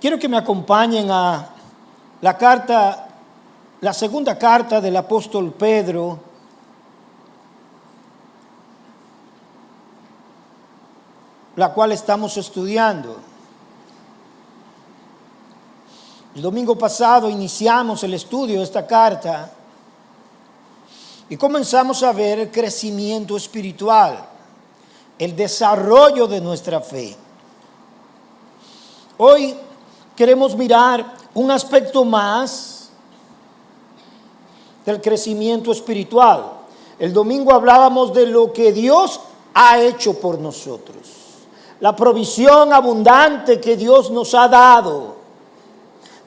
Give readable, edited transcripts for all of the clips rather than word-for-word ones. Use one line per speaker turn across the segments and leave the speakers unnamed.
Quiero que me acompañen a la segunda carta del apóstol Pedro, la cual estamos estudiando. El domingo pasado iniciamos el estudio de esta carta y comenzamos a ver el crecimiento espiritual, el desarrollo de nuestra fe. Hoy queremos mirar un aspecto más del crecimiento espiritual. El domingo hablábamos de lo que Dios ha hecho por nosotros, la provisión abundante que Dios nos ha dado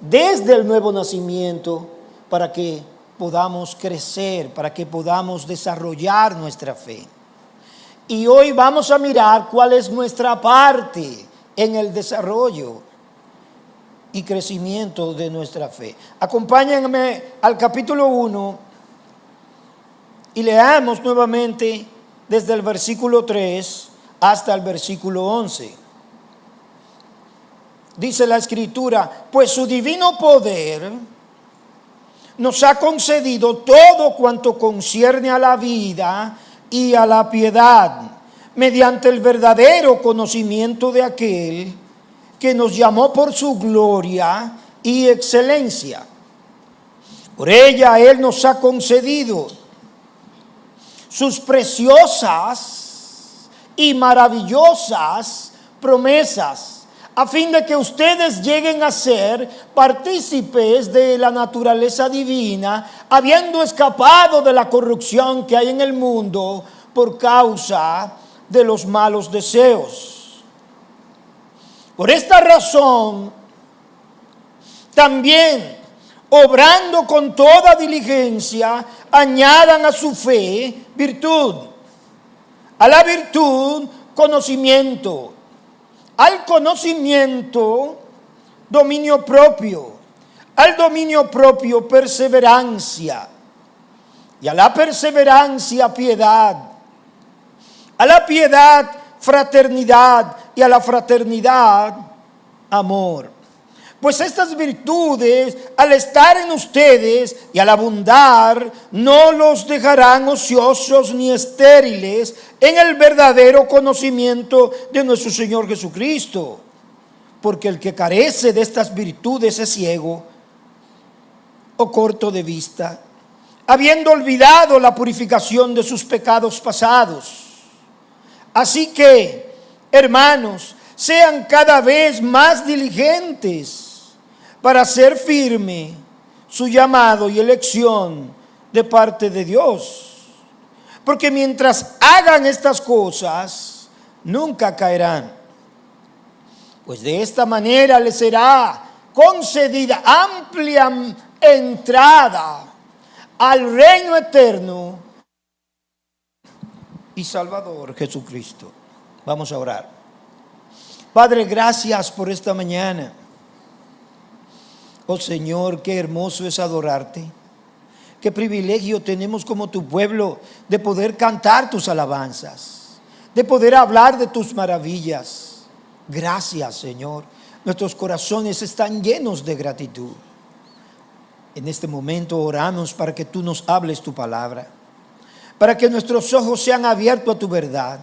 desde el nuevo nacimiento para que podamos crecer, para que podamos desarrollar nuestra fe. Y hoy vamos a mirar cuál es nuestra parte en el desarrollo y crecimiento de nuestra fe. Acompáñenme al capítulo 1 y leamos nuevamente desde el versículo 3 hasta el versículo 11. Dice la Escritura: pues su divino poder nos ha concedido todo cuanto concierne a la vida y a la piedad, mediante el verdadero conocimiento de aquel que nos llamó por su gloria y excelencia. Por ella Él nos ha concedido sus preciosas y maravillosas promesas, a fin de que ustedes lleguen a ser partícipes de la naturaleza divina, habiendo escapado de la corrupción que hay en el mundo por causa de los malos deseos. Por esta razón, también, obrando con toda diligencia, añadan a su fe virtud, a la virtud conocimiento, al conocimiento dominio propio, al dominio propio perseverancia, y a la perseverancia piedad, a la piedad fraternidad, y a la fraternidad amor. Pues estas virtudes, al estar en ustedes y al abundar, no los dejarán ociosos ni estériles en el verdadero conocimiento de nuestro Señor Jesucristo. Porque el que carece de estas virtudes es ciego o corto de vista, habiendo olvidado la purificación de sus pecados pasados. Así que, hermanos, sean cada vez más diligentes para hacer firme su llamado y elección de parte de Dios. Porque mientras hagan estas cosas, nunca caerán. Pues de esta manera les será concedida amplia entrada al reino eterno y Salvador Jesucristo. Vamos a orar. Padre, gracias por esta mañana. Oh Señor, qué hermoso es adorarte. Qué privilegio tenemos como tu pueblo de poder cantar tus alabanzas, de poder hablar de tus maravillas. Gracias, Señor. Nuestros corazones están llenos de gratitud. En este momento oramos para que tú nos hables tu palabra, para que nuestros ojos sean abiertos a tu verdad,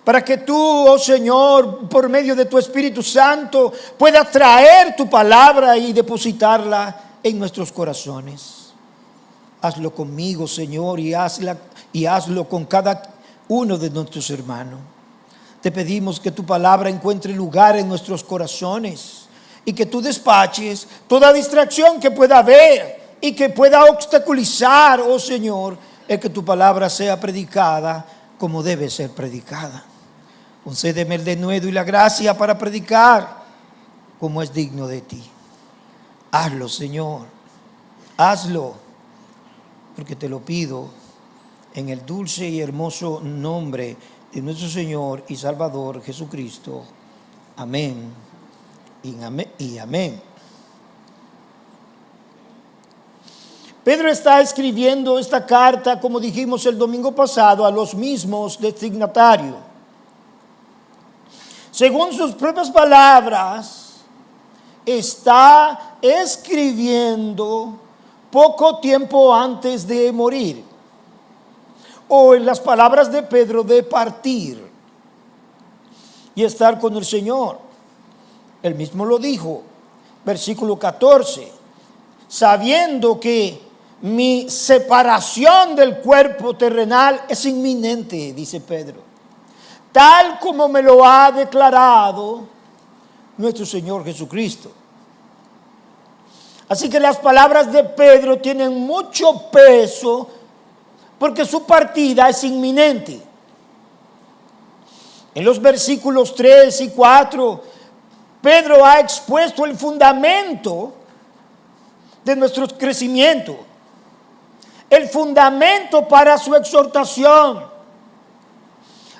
para que tú, oh Señor, por medio de tu Espíritu Santo, puedas traer tu palabra y depositarla en nuestros corazones. Hazlo conmigo, Señor, y hazlo con cada uno de nuestros hermanos. Te pedimos que tu palabra encuentre lugar en nuestros corazones y que tú despaches toda distracción que pueda haber y que pueda obstaculizar, oh Señor, el que tu palabra sea predicada como debe ser predicada. Concédeme el denuedo y la gracia para predicar como es digno de ti. Hazlo, Señor, hazlo, porque te lo pido en el dulce y hermoso nombre de nuestro Señor y Salvador Jesucristo. Amén y amén. Pedro está escribiendo esta carta, como dijimos el domingo pasado, a los mismos destinatarios. Según sus propias palabras, está escribiendo poco tiempo antes de morir, o en las palabras de Pedro, de partir y estar con el Señor. Él mismo lo dijo, versículo 14, sabiendo que mi separación del cuerpo terrenal es inminente, dice Pedro, tal como me lo ha declarado nuestro Señor Jesucristo. Así que las palabras de Pedro tienen mucho peso porque su partida es inminente. En los versículos 3 y 4, Pedro ha expuesto el fundamento de nuestro crecimiento, el fundamento para su exhortación,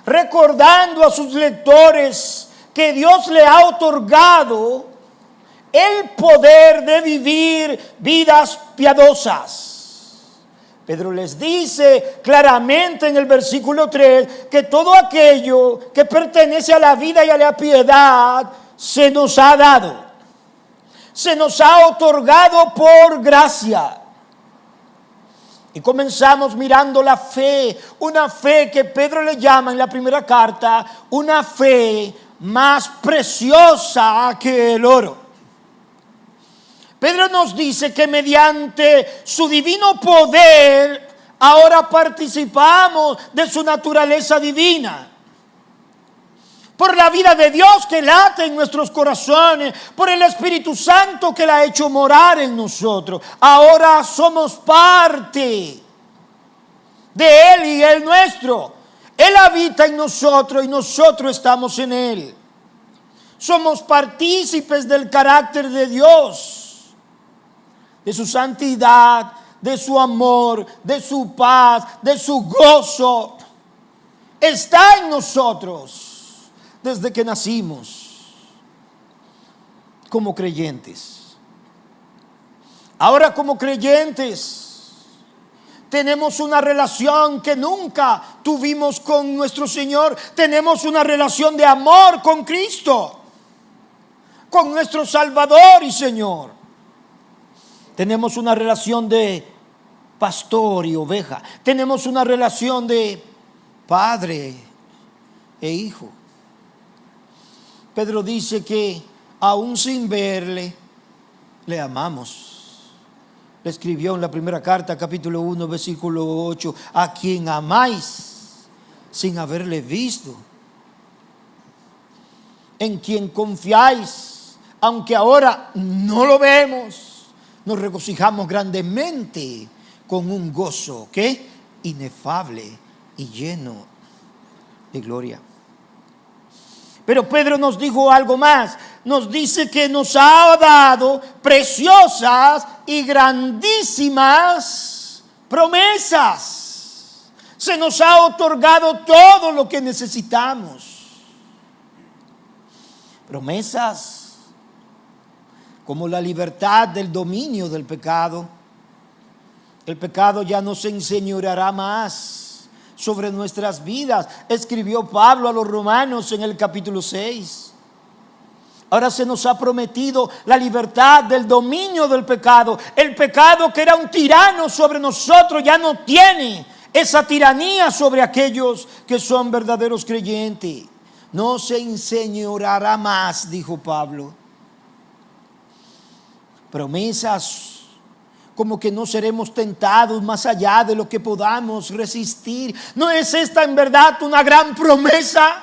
recordando a sus lectores que Dios le ha otorgado el poder de vivir vidas piadosas. Pedro les dice claramente en el versículo 3 que todo aquello que pertenece a la vida y a la piedad se nos ha dado, se nos ha otorgado por gracia. Y comenzamos mirando la fe, una fe que Pedro le llama en la primera carta, una fe más preciosa que el oro. Pedro nos dice que mediante su divino poder ahora participamos de su naturaleza divina. Por la vida de Dios que late en nuestros corazones, por el Espíritu Santo que la ha hecho morar en nosotros. Ahora somos parte de Él y Él nuestro. Él habita en nosotros y nosotros estamos en Él. Somos partícipes del carácter de Dios, de su santidad, de su amor, de su paz, de su gozo. Está en nosotros desde que nacimos como creyentes. Ahora como creyentes tenemos una relación que nunca tuvimos con nuestro Señor. Tenemos una relación de amor con Cristo, con nuestro Salvador y Señor. Tenemos una relación de pastor y oveja. Tenemos una relación de padre e hijo. Pedro dice que aún sin verle, le amamos. Le escribió en la primera carta, capítulo 1, versículo 8, a quien amáis sin haberle visto, en quien confiáis, aunque ahora no lo vemos. Nos regocijamos grandemente con un gozo que inefable y lleno de gloria. Pero Pedro nos dijo algo más. Nos dice que nos ha dado preciosas y grandísimas promesas. Se nos ha otorgado todo lo que necesitamos. Promesas como la libertad del dominio del pecado. El pecado ya no se enseñoreará más sobre nuestras vidas. Escribió Pablo a los romanos en el capítulo 6. Ahora se nos ha prometido la libertad del dominio del pecado. El pecado que era un tirano sobre nosotros ya no tiene esa tiranía sobre aquellos que son verdaderos creyentes. No se enseñoreará más, dijo Pablo. Promesas como que no seremos tentados más allá de lo que podamos resistir. ¿No es esta en verdad una gran promesa?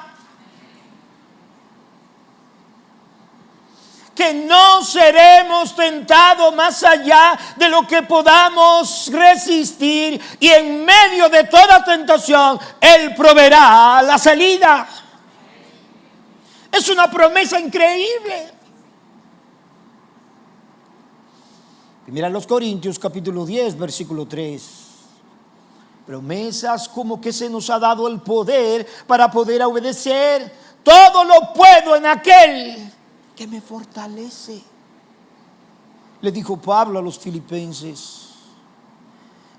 Que no seremos tentados más allá de lo que podamos resistir, y en medio de toda tentación Él proveerá la salida. Es una promesa increíble. Mira los Corintios capítulo 10 versículo 3. Promesas como que se nos ha dado el poder para poder obedecer. Todo lo puedo en aquel que me fortalece, le dijo Pablo a los filipenses.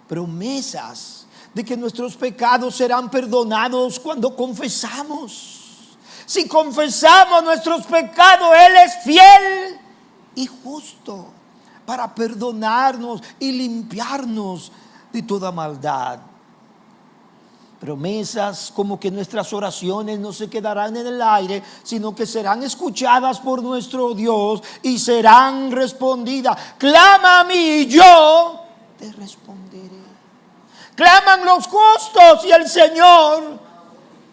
Promesas de que nuestros pecados serán perdonados cuando confesamos. Si confesamos nuestros pecados, Él es fiel y justo para perdonarnos y limpiarnos de toda maldad. Promesas como que nuestras oraciones no se quedarán en el aire, sino que serán escuchadas por nuestro Dios y serán respondidas. Clama a mí y yo te responderé. Claman los justos y el Señor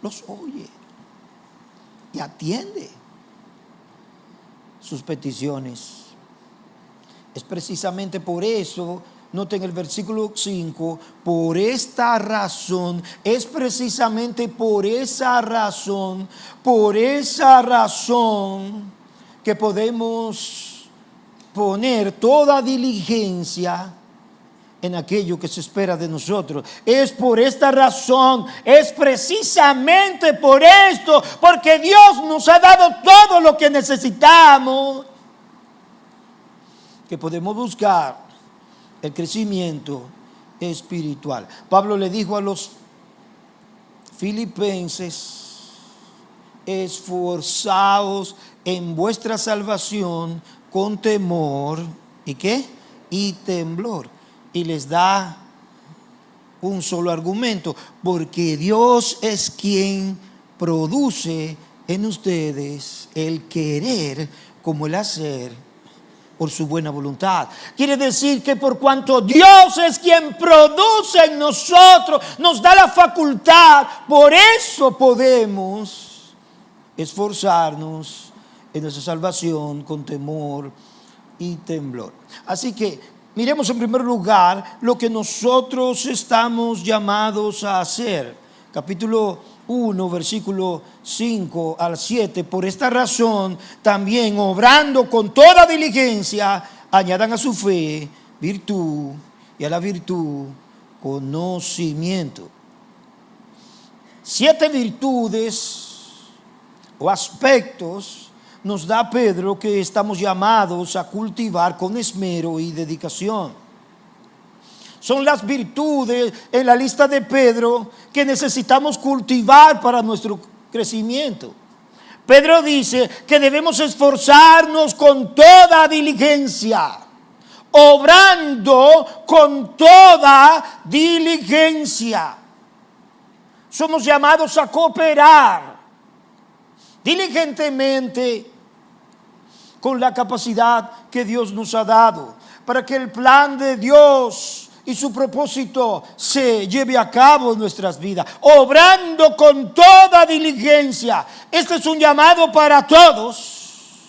los oye y atiende sus peticiones. Es precisamente por eso, noten el versículo 5, por esta razón, es precisamente por esa razón que podemos poner toda diligencia en aquello que se espera de nosotros. Es por esta razón, es precisamente por esto, porque Dios nos ha dado todo lo que necesitamos, que podemos buscar el crecimiento espiritual. Pablo le dijo a los filipenses: esforzaos en vuestra salvación con temor y ¿qué? Y temblor. Y les da un solo argumento: porque Dios es quien produce en ustedes el querer como el hacer por su buena voluntad. Quiere decir que por cuanto Dios es quien produce en nosotros, nos da la facultad, por eso podemos esforzarnos en nuestra salvación con temor y temblor. Así que miremos en primer lugar lo que nosotros estamos llamados a hacer. Capítulo 1, versículo 5 al 7. Por esta razón, también obrando con toda diligencia, añadan a su fe virtud, y a la virtud conocimiento. 7 virtudes o aspectos nos da Pedro que estamos llamados a cultivar con esmero y dedicación. Son las virtudes en la lista de Pedro que necesitamos cultivar para nuestro crecimiento. Pedro dice que debemos esforzarnos con toda diligencia, obrando con toda diligencia. Somos llamados a cooperar diligentemente con la capacidad que Dios nos ha dado para que el plan de Dios y su propósito se lleve a cabo en nuestras vidas, obrando con toda diligencia. Este es un llamado para todos.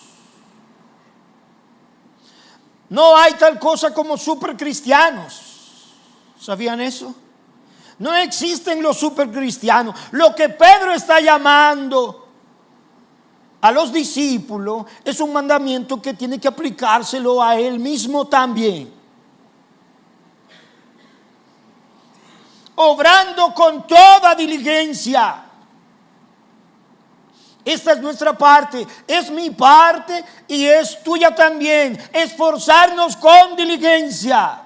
No hay tal cosa como supercristianos. ¿Sabían eso? No existen los supercristianos. Lo que Pedro está llamando a los discípulos es un mandamiento que tiene que aplicárselo a él mismo también. Obrando con toda diligencia. Esta es nuestra parte, es mi parte y es tuya también. Esforzarnos con diligencia.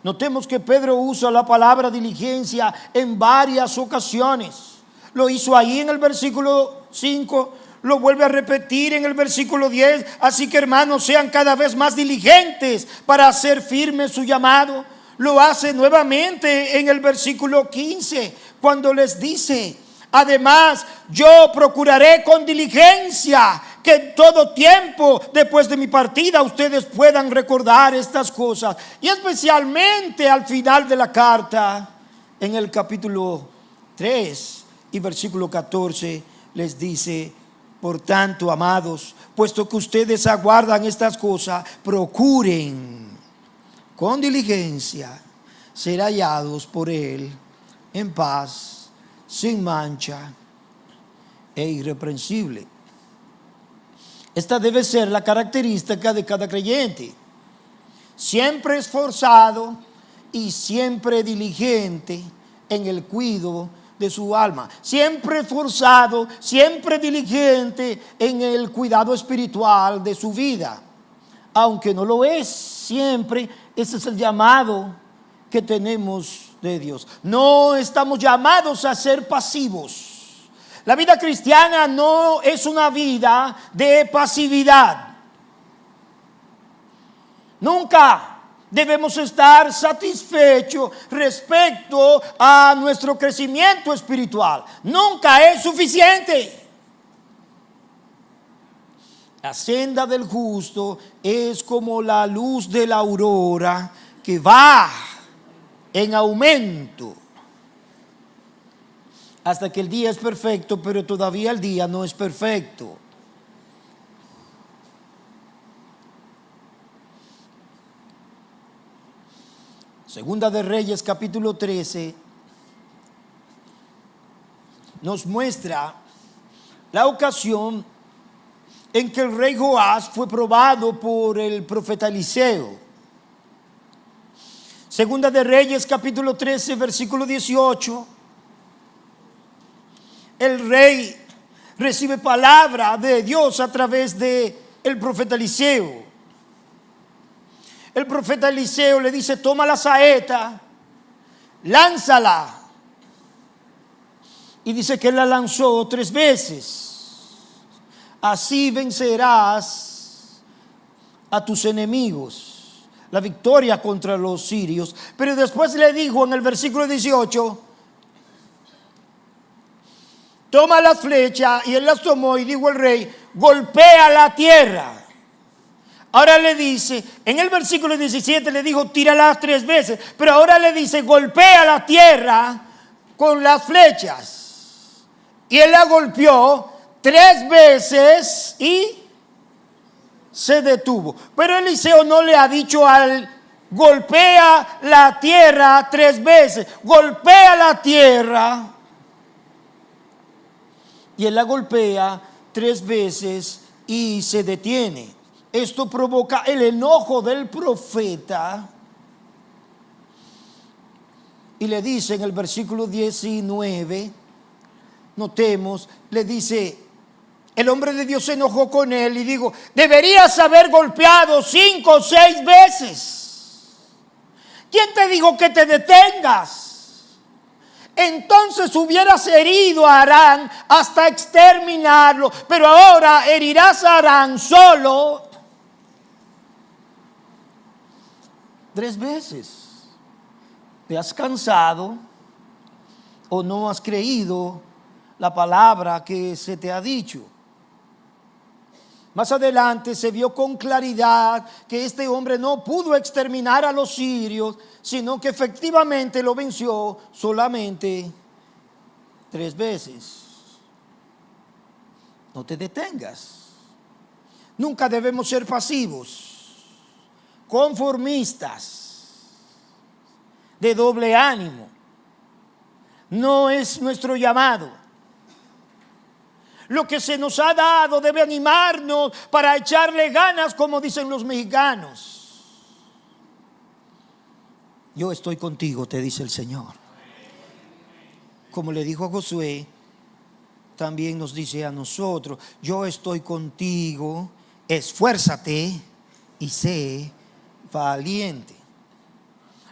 Notemos que Pedro usa la palabra diligencia en varias ocasiones. Lo hizo ahí en el versículo 5, lo vuelve a repetir en el versículo 10. Así que, hermanos, sean cada vez más diligentes para hacer firme su llamado. Lo hace nuevamente en el versículo 15, cuando les dice: además, yo procuraré con diligencia que en todo tiempo después de mi partida ustedes puedan recordar estas cosas. Y especialmente al final de la carta, en el capítulo 3 y versículo 14, les dice: por tanto, amados, puesto que ustedes aguardan estas cosas, procuren con diligencia ser hallados por Él en paz, sin mancha e irreprensible. Esta debe ser la característica de cada creyente: siempre esforzado y siempre diligente en el cuidado de su alma, siempre esforzado, siempre diligente en el cuidado espiritual de su vida. Aunque no lo es siempre, ese es el llamado que tenemos de Dios. No estamos llamados a ser pasivos. La vida cristiana no es una vida de pasividad. Nunca debemos estar satisfechos respecto a nuestro crecimiento espiritual. Nunca es suficiente. La senda del justo es como la luz de la aurora que va en aumento hasta que el día es perfecto, pero todavía el día no es perfecto. Segunda de Reyes, capítulo 13, nos muestra la ocasión en que el rey Joás fue probado por el profeta Eliseo. Segunda de Reyes, capítulo 13, versículo 18. El rey recibe palabra de Dios a través de el profeta Eliseo. El profeta Eliseo le dice: toma la saeta, lánzala. Y dice que él la lanzó 3 veces. Así vencerás a tus enemigos. La victoria contra los sirios. Pero después le dijo en el versículo 18: toma las flechas. Y él las tomó y dijo el rey: golpea la tierra. Ahora le dice, en el versículo 17 le dijo: tírala 3 veces. Pero ahora le dice: golpea la tierra con las flechas. Y él la golpeó 3 veces y se detuvo. Pero Eliseo no le ha dicho al golpea la tierra 3 veces. Golpea la tierra. Y él la golpea 3 veces y se detiene. Esto provoca el enojo del profeta. Y le dice en el versículo 19, notemos, le dice, el hombre de Dios se enojó con él y dijo: deberías haber golpeado 5 o 6 veces. ¿Quién te dijo que te detengas? Entonces hubieras herido a Aram hasta exterminarlo, pero ahora herirás a Aram solo 3 veces. ¿Te has cansado o no has creído la palabra que se te ha dicho? Más adelante se vio con claridad que este hombre no pudo exterminar a los sirios, sino que efectivamente lo venció solamente 3 veces. No te detengas. Nunca debemos ser pasivos, conformistas, de doble ánimo. No es nuestro llamado. Lo que se nos ha dado debe animarnos para echarle ganas, como dicen los mexicanos. Yo estoy contigo, te dice el Señor. Como le dijo a Josué, también nos dice a nosotros: yo estoy contigo, esfuérzate y sé valiente.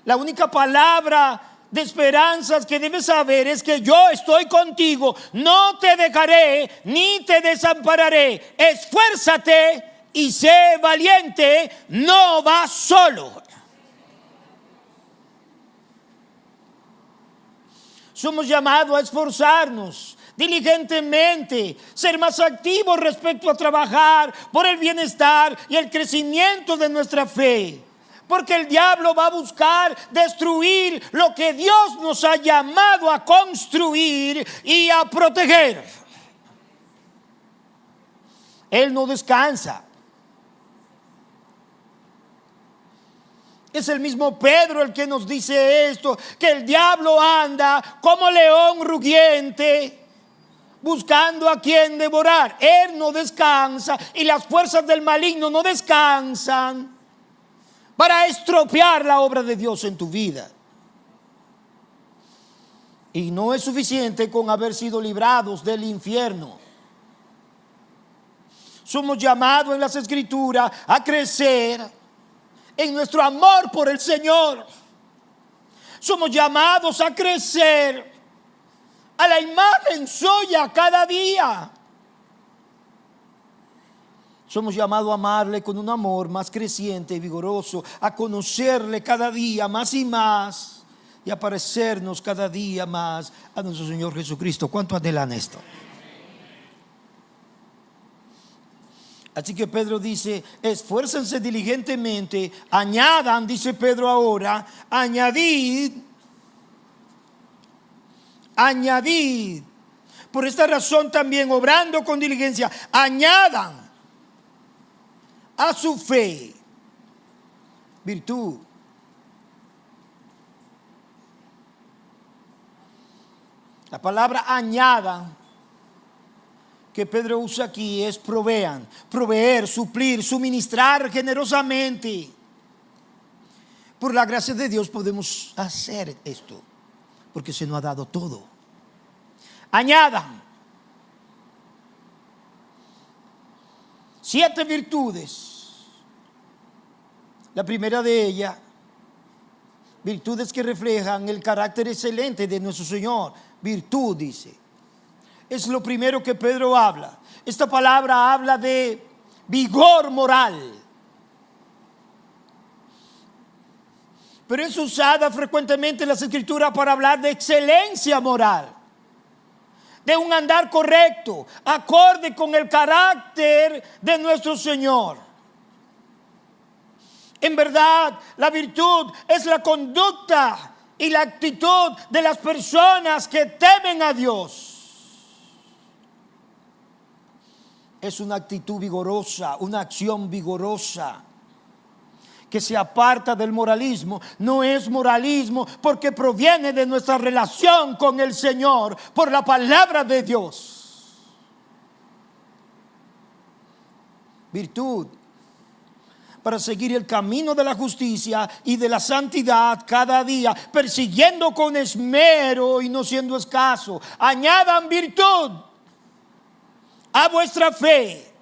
La única palabra de esperanzas que debes saber es que yo estoy contigo, no te dejaré ni te desampararé. Esfuérzate y sé valiente, no vas solo. Somos llamados a esforzarnos diligentemente, ser más activos respecto a trabajar por el bienestar y el crecimiento de nuestra fe. Porque el diablo va a buscar destruir lo que Dios nos ha llamado a construir y a proteger. Él no descansa. Es el mismo Pedro el que nos dice esto, que el diablo anda como león rugiente, buscando a quien devorar. Él no descansa y las fuerzas del maligno no descansan para estropear la obra de Dios en tu vida. Y no es suficiente con haber sido librados del infierno. Somos llamados en las Escrituras a crecer en nuestro amor por el Señor. Somos llamados a crecer a la imagen suya cada día. Somos llamados a amarle con un amor más creciente y vigoroso, a conocerle cada día más y más y a parecernos cada día más a nuestro Señor Jesucristo. ¿Cuánto anhelan esto? Así que Pedro dice, esfuércense diligentemente, añadan, dice Pedro ahora, añadid. Por esta razón también, obrando con diligencia, añadan a su fe virtud. La palabra añadan que Pedro usa aquí es provean, proveer, suplir, suministrar generosamente. Por la gracia de Dios podemos hacer esto, porque se nos ha dado todo. Añadan 7 virtudes. La primera de ellas, virtudes que reflejan el carácter excelente de nuestro Señor. Virtud, dice. Es lo primero que Pedro habla. Esta palabra habla de vigor moral. Pero es usada frecuentemente en las Escrituras para hablar de excelencia moral, de un andar correcto, acorde con el carácter de nuestro Señor. En verdad, la virtud es la conducta y la actitud de las personas que temen a Dios. Es una actitud vigorosa, una acción vigorosa que se aparta del moralismo. No es moralismo porque proviene de nuestra relación con el Señor por la palabra de Dios. Virtud para seguir el camino de la justicia y de la santidad cada día, persiguiendo con esmero y no siendo escaso. Añadan virtud a vuestra fe.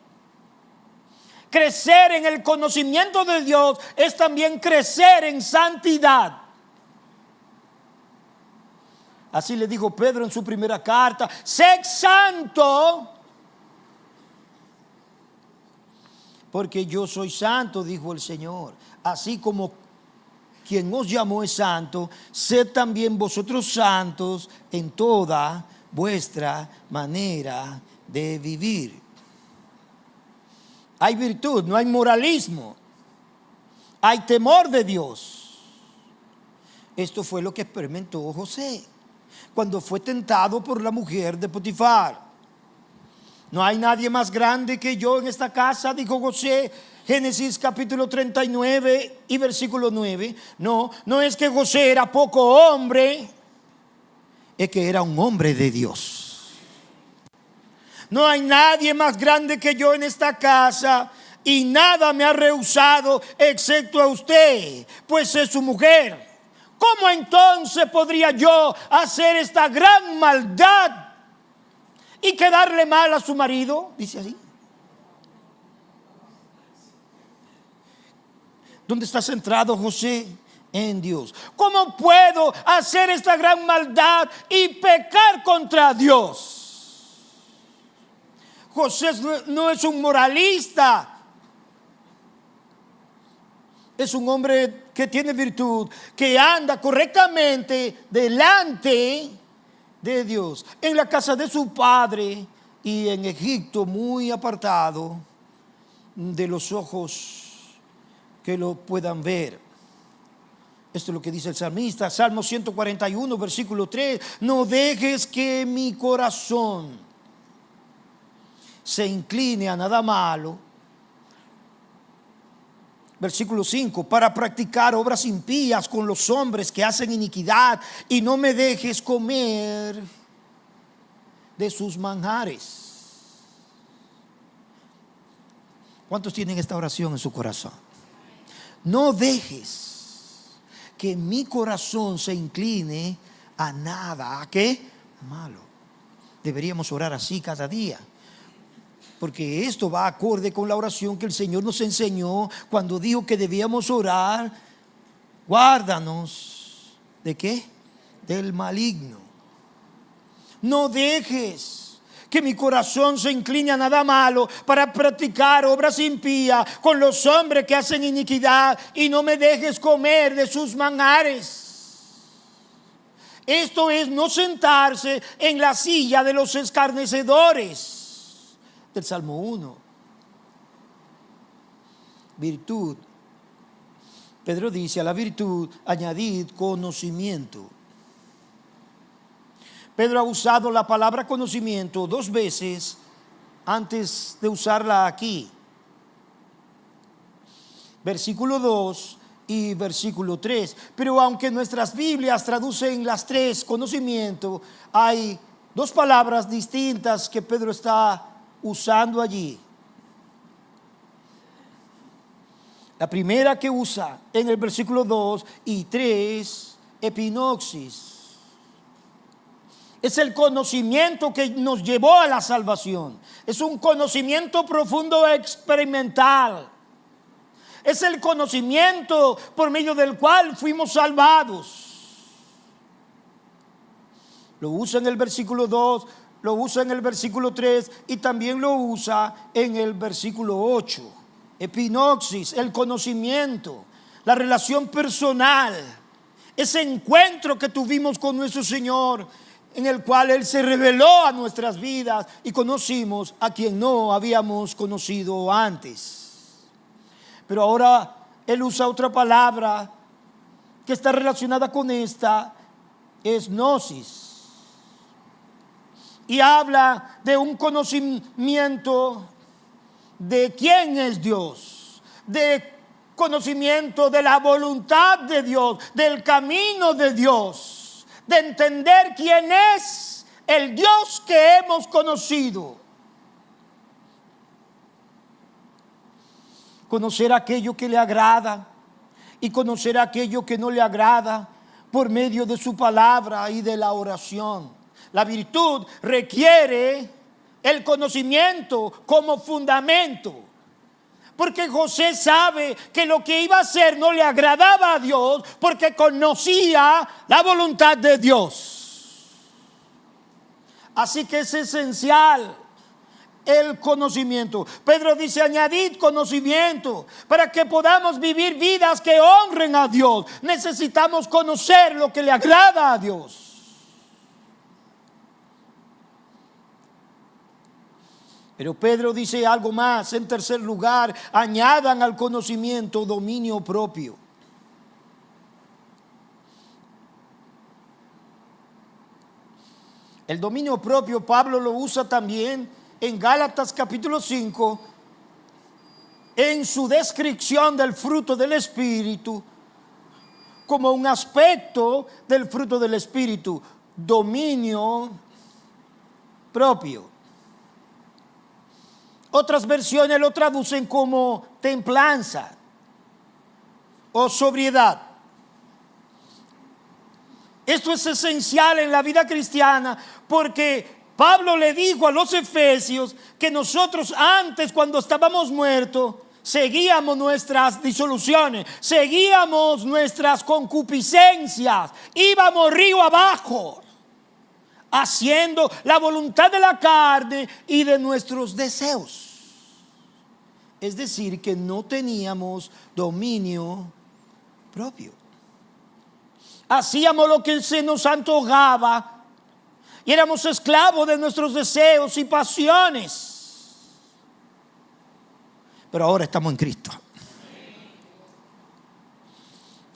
Crecer en el conocimiento de Dios es también crecer en santidad. Así le dijo Pedro en su primera carta: sed santo, porque yo soy santo, dijo el Señor. Así como quien os llamó es santo, sed también vosotros santos en toda vuestra manera de vivir. Hay virtud, no hay moralismo. Hay temor de Dios. Esto fue lo que experimentó José cuando fue tentado por la mujer de Potifar. No hay nadie más grande que yo en esta casa, dijo José. Génesis capítulo 39 y versículo 9. No es que José era poco hombre, es que era un hombre de Dios. No hay nadie más grande que yo en esta casa, y nada me ha rehusado excepto a usted, pues es su mujer. ¿Cómo entonces podría yo hacer esta gran maldad y quedarle mal a su marido? Dice así. ¿Dónde está centrado José? En Dios. ¿Cómo puedo hacer esta gran maldad y pecar contra Dios? José no es un moralista. Es un hombre que tiene virtud, que anda correctamente delante de Dios. En la casa de su padre y en Egipto, muy apartado de los ojos que lo puedan ver. Esto es lo que dice el salmista, Salmo 141, versículo 3. No dejes que mi corazón se incline a nada malo. Versículo 5, para practicar obras impías con los hombres que hacen iniquidad, y no me dejes comer de sus manjares. ¿Cuántos tienen esta oración en su corazón? No dejes que mi corazón se incline a nada. ¿A qué? Malo. Deberíamos orar así cada día, porque esto va acorde con la oración que el Señor nos enseñó cuando dijo que debíamos orar: guárdanos ¿de qué? Del maligno. No dejes que mi corazón se incline a nada malo para practicar obras impías con los hombres que hacen iniquidad, y no me dejes comer de sus manjares. Esto es no sentarse en la silla de los escarnecedores. Del Salmo 1. Virtud. Pedro dice: a la virtud añadid conocimiento. Pedro ha usado la palabra conocimiento 2 veces antes de usarla aquí. Versículo 2 y versículo 3. Pero aunque nuestras Biblias traducen las 3 conocimiento, hay 2 palabras distintas que Pedro está usando allí. La primera que usa en el versículo 2 y 3, epinoxis. Es el conocimiento que nos llevó a la salvación. Es un conocimiento profundo experimental. Es el conocimiento por medio del cual fuimos salvados. Lo usa en el versículo 2, lo usa en el versículo 3 y también lo usa en el versículo 8. Epinoxis, el conocimiento, la relación personal, ese encuentro que tuvimos con nuestro Señor, en el cual Él se reveló a nuestras vidas y conocimos a quien no habíamos conocido antes. Pero ahora Él usa otra palabra que está relacionada con esta, es gnosis. Y habla de un conocimiento de quién es Dios, de conocimiento de la voluntad de Dios, del camino de Dios, de entender quién es el Dios que hemos conocido. Conocer aquello que le agrada y conocer aquello que no le agrada por medio de su palabra y de la oración. La virtud requiere el conocimiento como fundamento, porque José sabe que lo que iba a hacer no le agradaba a Dios, porque conocía la voluntad de Dios. Así que es esencial el conocimiento. Pedro dice: añadid conocimiento para que podamos vivir vidas que honren a Dios. Necesitamos conocer lo que le agrada a Dios. Pero Pedro dice algo más. En tercer lugar, añadan al conocimiento dominio propio. El dominio propio Pablo lo usa también en Gálatas capítulo 5, en su descripción del fruto del Espíritu, como un aspecto del fruto del Espíritu: dominio propio. Otras versiones lo traducen como templanza o sobriedad. Esto es esencial en la vida cristiana, porque Pablo le dijo a los efesios que nosotros antes, cuando estábamos muertos, seguíamos nuestras disoluciones, seguíamos nuestras concupiscencias, íbamos río abajo, haciendo la voluntad de la carne y de nuestros deseos. Es decir, que no teníamos dominio propio. Hacíamos lo que se nos antojaba y éramos esclavos de nuestros deseos y pasiones. Pero ahora estamos en Cristo.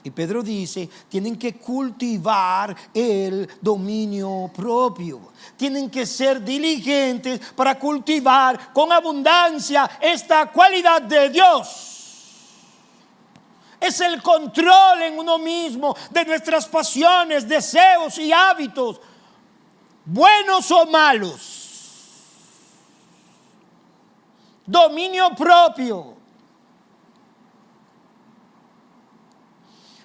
Y Pedro dice: tienen que cultivar el dominio propio. Tienen que ser diligentes para cultivar con abundancia esta cualidad de Dios. Es el control en uno mismo de nuestras pasiones, deseos y hábitos, buenos o malos. Dominio propio.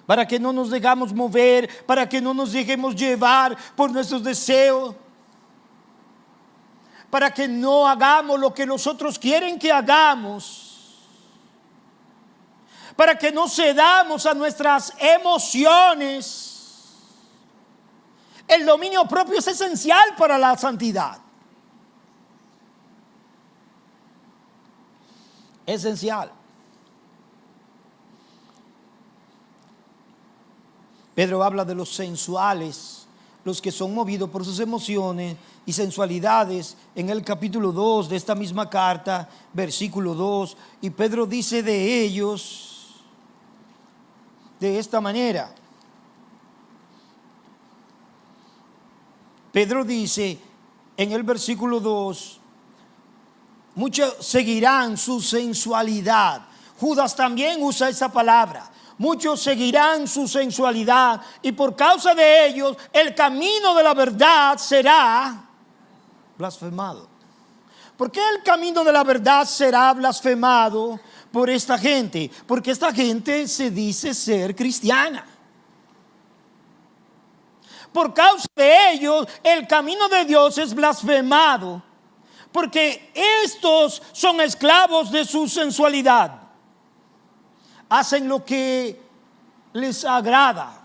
Para que no nos dejemos mover, para que no nos dejemos llevar por nuestros deseos, para que no hagamos lo que los otros quieren que hagamos, para que no cedamos a nuestras emociones. El dominio propio es esencial para la santidad. Esencial. Pedro habla de los sensuales, los que son movidos por sus emociones y sensualidades en el capítulo 2 de esta misma carta, versículo 2. Y Pedro dice de ellos de esta manera. Pedro dice en el versículo 2, muchos seguirán su sensualidad. Judas también usa esa palabra. Muchos seguirán su sensualidad y por causa de ellos el camino de la verdad será blasfemado. ¿Por qué el camino de la verdad será blasfemado por esta gente? Porque esta gente se dice ser cristiana. Por causa de ellos el camino de Dios es blasfemado. Porque estos son esclavos de su sensualidad. Hacen lo que les agrada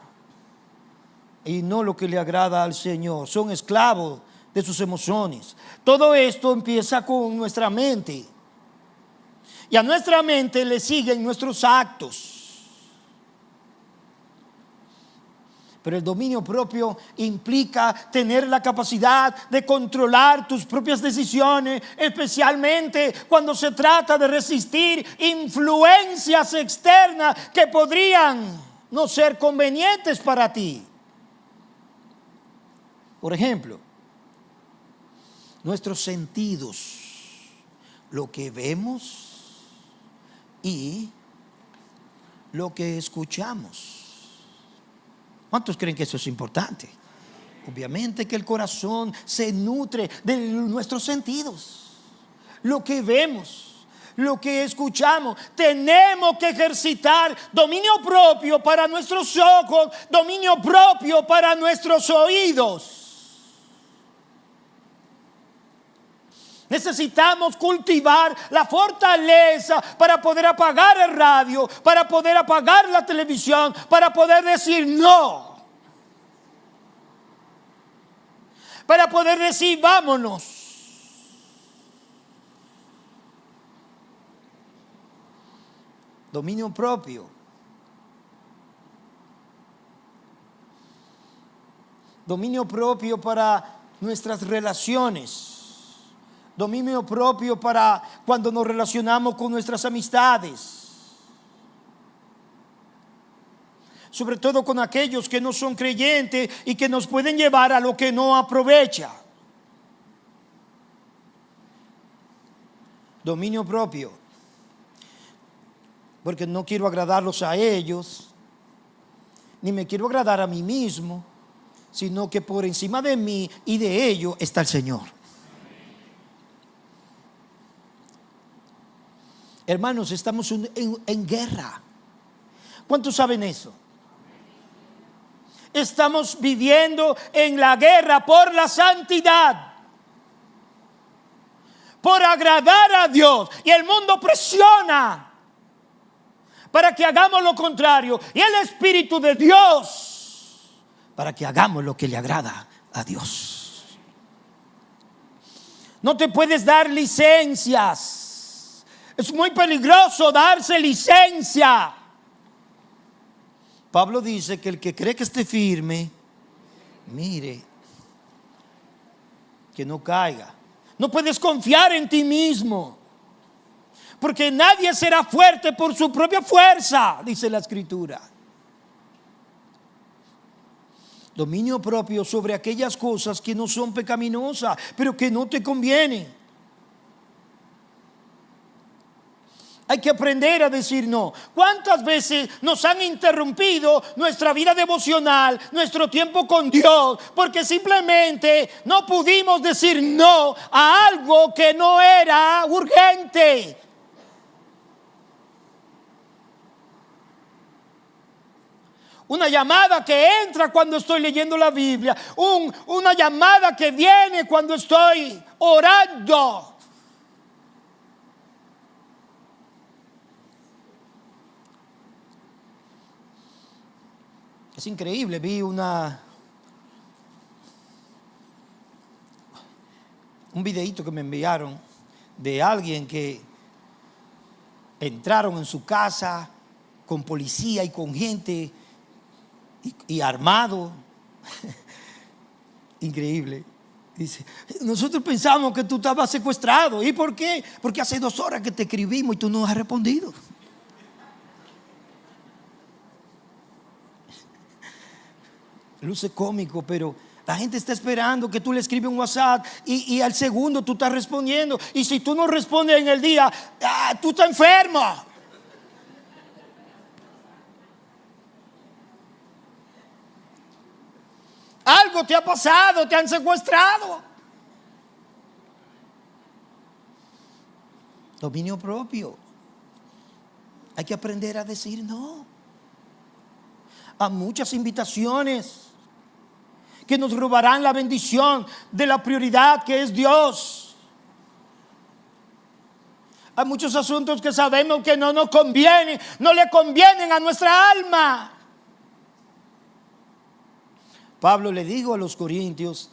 y no lo que le agrada al Señor. Son esclavos de sus emociones. Todo esto empieza con nuestra mente. Y a nuestra mente le siguen nuestros actos. Pero el dominio propio implica tener la capacidad de controlar tus propias decisiones, especialmente cuando se trata de resistir influencias externas que podrían no ser convenientes para ti. Por ejemplo, nuestros sentidos, lo que vemos y lo que escuchamos. ¿Cuántos creen que eso es importante? Obviamente que el corazón se nutre de nuestros sentidos. Lo que vemos, lo que escuchamos. Tenemos que ejercitar dominio propio para nuestros ojos, dominio propio para nuestros oídos. Necesitamos cultivar la fortaleza para poder apagar el radio, para poder apagar la televisión, para poder decir no. Para poder decir vámonos. Dominio propio. Dominio propio para nuestras relaciones. Dominio propio para cuando nos relacionamos con nuestras amistades. Sobre todo con aquellos que no son creyentes y que nos pueden llevar a lo que no aprovecha. Dominio propio. Porque no quiero agradarlos a ellos, ni me quiero agradar a mí mismo, sino que por encima de mí y de ellos está el Señor. Hermanos, estamos en guerra. ¿Cuántos saben eso? Estamos viviendo en la guerra por la santidad, por agradar a Dios. Y el mundo presiona para que hagamos lo contrario. Y el Espíritu de Dios para que hagamos lo que le agrada a Dios. No te puedes dar licencias. Es muy peligroso darse licencia. Pablo dice que el que cree que esté firme, mire, que no caiga. No puedes confiar en ti mismo, porque nadie será fuerte por su propia fuerza, dice la Escritura. Dominio propio sobre aquellas cosas que no son pecaminosas, pero que no te convienen. Hay que aprender a decir no. ¿Cuántas veces nos han interrumpido nuestra vida devocional, nuestro tiempo con Dios, porque simplemente no pudimos decir no a algo que no era urgente? Una llamada que entra cuando estoy leyendo la Biblia, una llamada que viene cuando estoy orando. Es increíble, vi un videíto que me enviaron de alguien que entraron en su casa con policía y con gente y armado. Increíble. Dice, nosotros pensamos que tú estabas secuestrado. ¿Y por qué? Porque hace 2 horas que te escribimos y tú no has respondido. Luce cómico, pero la gente está esperando que tú le escribas un WhatsApp y al segundo tú estás respondiendo. Y si tú no respondes en el día, tú estás enfermo. Algo te ha pasado, te han secuestrado. Dominio propio. Hay que aprender a decir no a muchas invitaciones que nos robarán la bendición de la prioridad que es Dios. Hay muchos asuntos que sabemos que no nos convienen, no le convienen a nuestra alma. Pablo le dijo a los corintios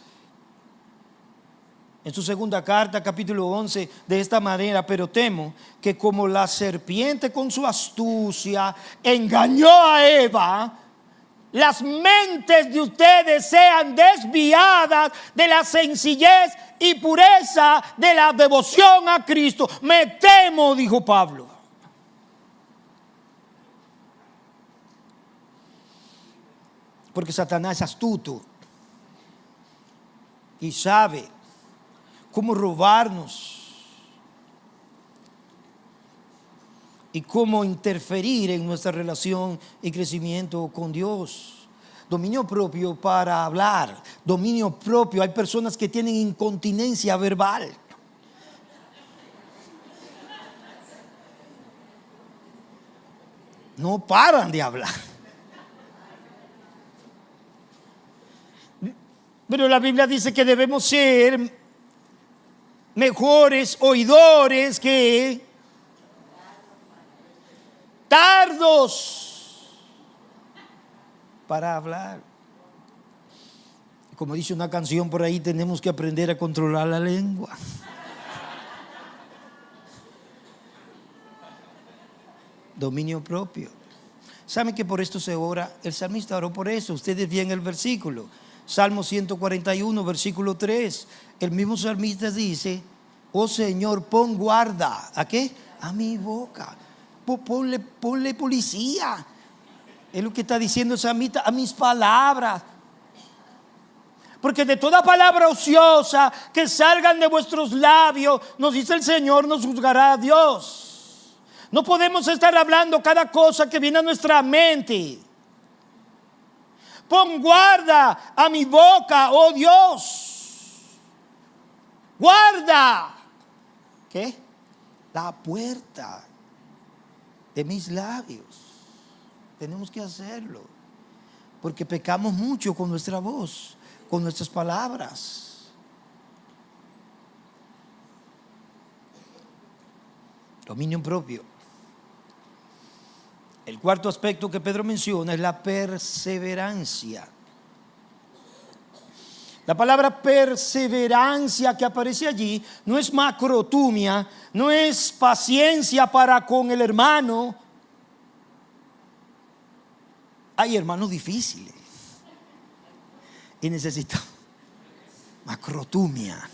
en su segunda carta, capítulo 11, de esta manera: pero temo que como la serpiente con su astucia engañó a Eva, las mentes de ustedes sean desviadas de la sencillez y pureza de la devoción a Cristo. Me temo, dijo Pablo. Porque Satanás es astuto y sabe cómo robarnos y cómo interferir en nuestra relación y crecimiento con Dios. Dominio propio para hablar, dominio propio. Hay personas que tienen incontinencia verbal. No paran de hablar. Pero la Biblia dice que debemos ser mejores oidores que tardos para hablar. Como dice una canción por ahí, tenemos que aprender a controlar la lengua. Dominio propio. ¿Saben que por esto se ora? El salmista oró por eso. Ustedes ven el versículo. Salmo 141, versículo 3. El mismo salmista dice: oh Señor, pon guarda. ¿A qué? A mi boca. Ponle policía. Es lo que está diciendo el salmista, a mis palabras. Porque de toda palabra ociosa que salgan de vuestros labios, nos dice el Señor, nos juzgará a Dios. No podemos estar hablando cada cosa que viene a nuestra mente. Pon guarda a mi boca, oh Dios. Guarda. ¿Qué? La puerta de mis labios. Tenemos que hacerlo. Porque pecamos mucho con nuestra voz, con nuestras palabras. Dominio propio. El cuarto aspecto que Pedro menciona es la perseverancia. La palabra perseverancia que aparece allí no es macrotumia, no es paciencia para con el hermano. Hay hermanos difíciles y necesitamos macrotumia.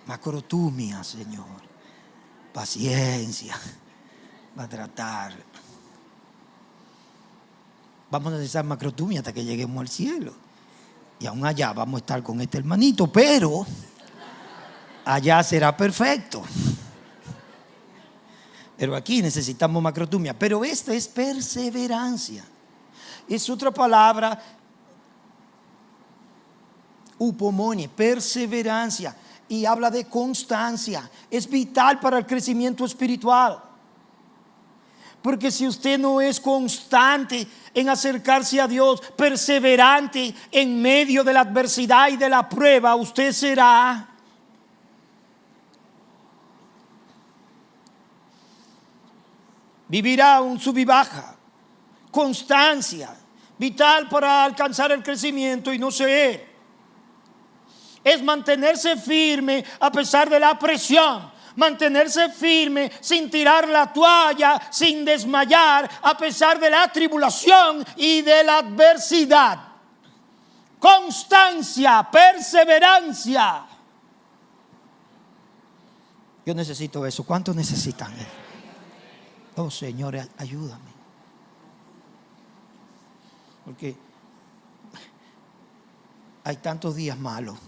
Macrotumia, Señor. Paciencia. Va a tratar. Vamos a necesitar macrotumia hasta que lleguemos al cielo. Y aún allá vamos a estar con este hermanito, pero allá será perfecto. Pero aquí necesitamos macrotumia. Pero esta es perseverancia. Es otra palabra, upomone, perseverancia. Y habla de constancia. Es vital para el crecimiento espiritual. Porque si usted no es constante en acercarse a Dios, perseverante en medio de la adversidad y de la prueba, usted será vivirá un sub y baja. Constancia, vital para alcanzar el crecimiento y no ceder. Es mantenerse firme a pesar de la presión. mantenerse firme sin tirar la toalla, sin desmayar a pesar de la tribulación y de la adversidad. Constancia, perseverancia. Yo necesito eso. ¿Cuántos necesitan? Oh Señor, ayúdame. Porque hay tantos días malos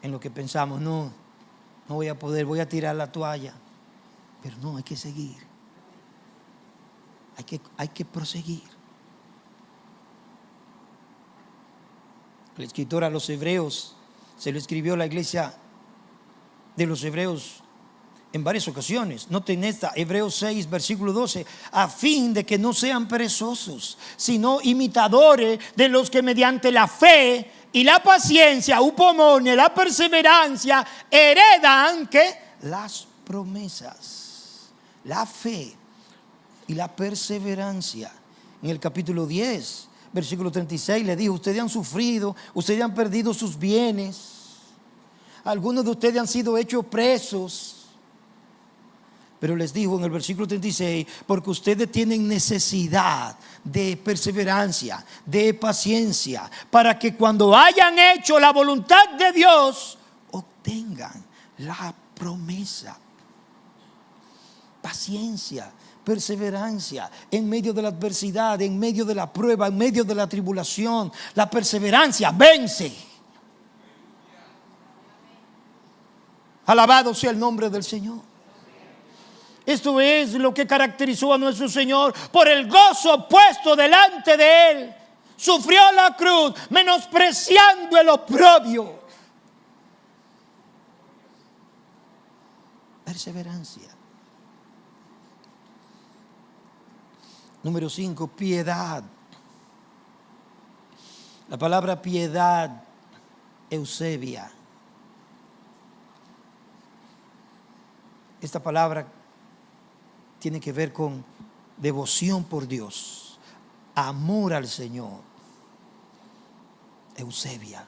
en lo que pensamos, no voy a poder, voy a tirar la toalla. Pero no, hay que seguir. Hay que proseguir. El escritor a los hebreos se lo escribió a la iglesia de los hebreos en varias ocasiones. Noten esta, Hebreos 6, versículo 12, a fin de que no sean perezosos, sino imitadores de los que mediante la fe y la paciencia, upomone, la perseverancia, heredan que las promesas. La fe y la perseverancia. En el capítulo 10, versículo 36, le dijo: ustedes han sufrido, ustedes han perdido sus bienes, algunos de ustedes han sido hechos presos. Pero les dijo en el versículo 36, porque ustedes tienen necesidad de perseverancia, de paciencia, para que cuando hayan hecho la voluntad de Dios, obtengan la promesa. Paciencia, perseverancia en medio de la adversidad, en medio de la prueba, en medio de la tribulación. La perseverancia vence. Alabado sea el nombre del Señor. Esto es lo que caracterizó a nuestro Señor. Por el gozo puesto delante de Él, sufrió la cruz, menospreciando el oprobio. Perseverancia. Número 5, piedad. La palabra piedad, Eusebia. Esta palabra tiene que ver con devoción por Dios, amor al Señor. Eusebia.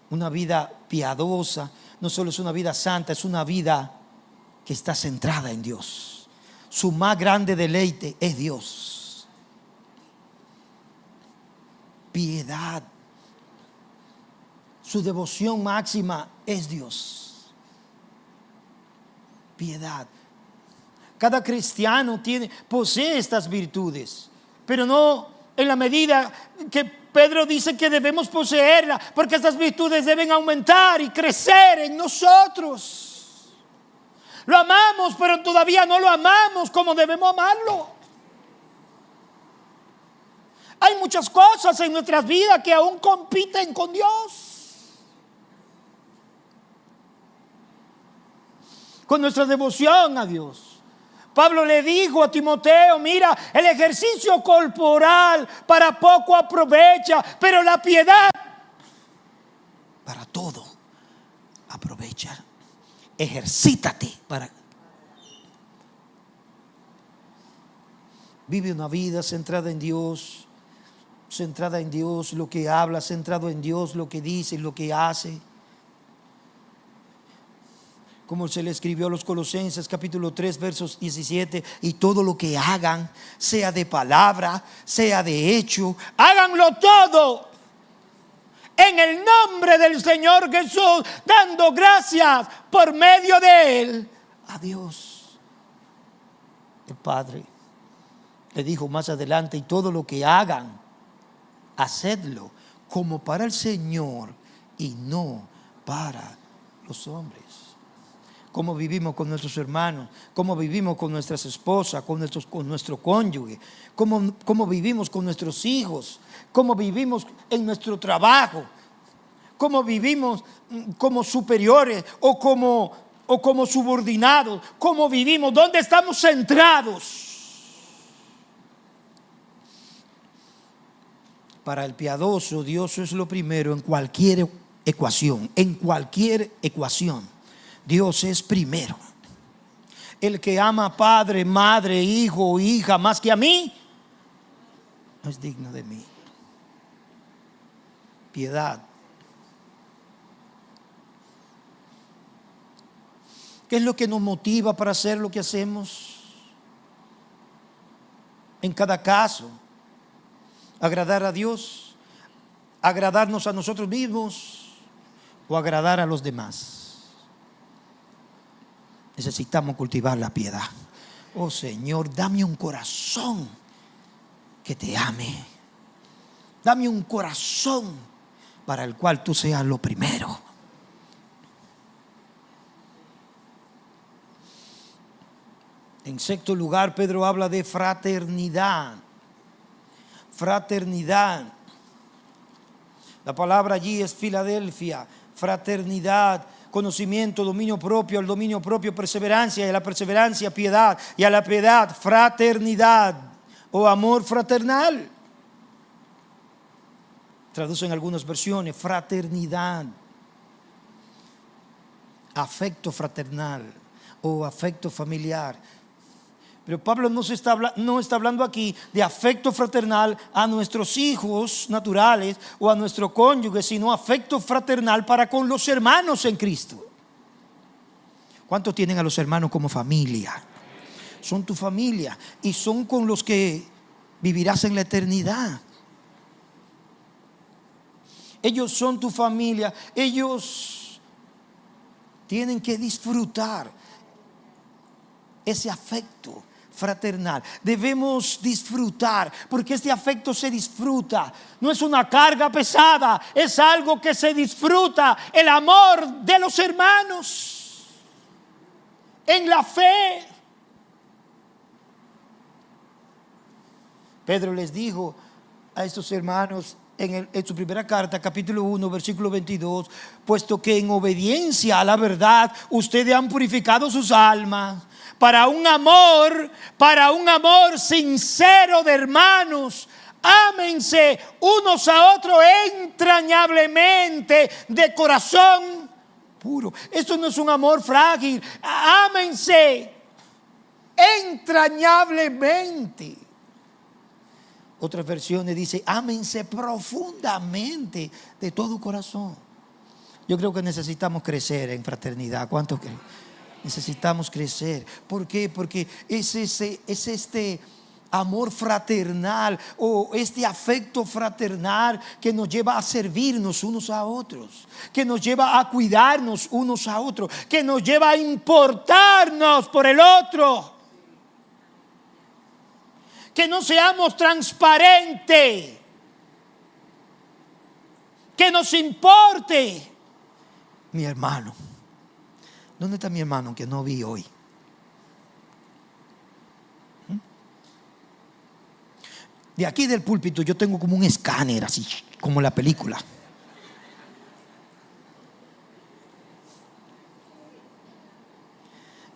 Una vida piadosa, no solo es una vida santa, es una vida que está centrada en Dios. Su más grande deleite es Dios. Piedad. Su devoción máxima es Dios. Piedad. Cada cristiano posee estas virtudes, pero no en la medida que Pedro dice que debemos poseerlas, porque estas virtudes deben aumentar y crecer en nosotros. Lo amamos, pero todavía no lo amamos como debemos amarlo. Hay muchas cosas en nuestras vidas que aún compiten con Dios, con nuestra devoción a Dios. Pablo le dijo a Timoteo: mira, el ejercicio corporal para poco aprovecha, pero la piedad para todo aprovecha. Ejercítate para. Vive una vida centrada en Dios, lo que habla, centrado en Dios, lo que dice, lo que hace. Como se le escribió a los Colosenses capítulo 3 versos 17, y todo lo que hagan, sea de palabra, sea de hecho, háganlo todo en el nombre del Señor Jesús, dando gracias por medio de Él a Dios el Padre. Le dijo más adelante: y todo lo que hagan, hacedlo como para el Señor y no para los hombres. Cómo vivimos con nuestros hermanos, cómo vivimos con nuestras esposas, con nuestro cónyuge, cómo vivimos con nuestros hijos, cómo vivimos en nuestro trabajo, cómo vivimos como superiores o como subordinados, cómo vivimos, dónde estamos centrados. Para el piadoso, Dios es lo primero en cualquier ecuación, Dios es primero. El que ama a padre, madre, hijo o hija más que a mí, no es digno de mí. Piedad. ¿Qué es lo que nos motiva para hacer lo que hacemos? En cada caso, agradar a Dios, agradarnos a nosotros mismos o agradar a los demás. Necesitamos cultivar la piedad. Oh Señor, dame un corazón que te ame. Dame un corazón para el cual tú seas lo primero. En sexto lugar, Pedro habla de fraternidad. Fraternidad. La palabra allí es Filadelfia. Fraternidad, conocimiento, dominio propio, al dominio propio, perseverancia, y a la perseverancia, piedad, y a la piedad, fraternidad o amor fraternal. Traducen algunas versiones, fraternidad, afecto fraternal o afecto familiar. Pero Pablo no está hablando aquí de afecto fraternal a nuestros hijos naturales o a nuestro cónyuge, sino afecto fraternal para con los hermanos en Cristo. ¿Cuántos tienen a los hermanos como familia? Son tu familia y son con los que vivirás en la eternidad. Ellos son tu familia. Ellos tienen que disfrutar ese afecto fraternal. Debemos disfrutar, porque este afecto se disfruta. No es una carga pesada, es algo que se disfruta. El amor de los hermanos en la fe. Pedro les dijo a estos hermanos en su primera carta, capítulo 1, versículo 22, puesto que en obediencia a la verdad ustedes han purificado sus almas para un amor sincero de hermanos. Ámense unos a otros entrañablemente, de corazón puro. Esto no es un amor frágil. Ámense entrañablemente. Otras versiones dice, ámense profundamente de todo corazón. Yo creo que necesitamos crecer en fraternidad. ¿Cuántos creen? Necesitamos crecer. ¿Por qué? Porque es este amor fraternal o este afecto fraternal que nos lleva a servirnos unos a otros, que nos lleva a cuidarnos unos a otros, que nos lleva a importarnos por el otro. Que no seamos transparentes, que nos importe mi hermano. ¿Dónde está mi hermano que no vi hoy? De aquí del púlpito yo tengo como un escáner, así como la película.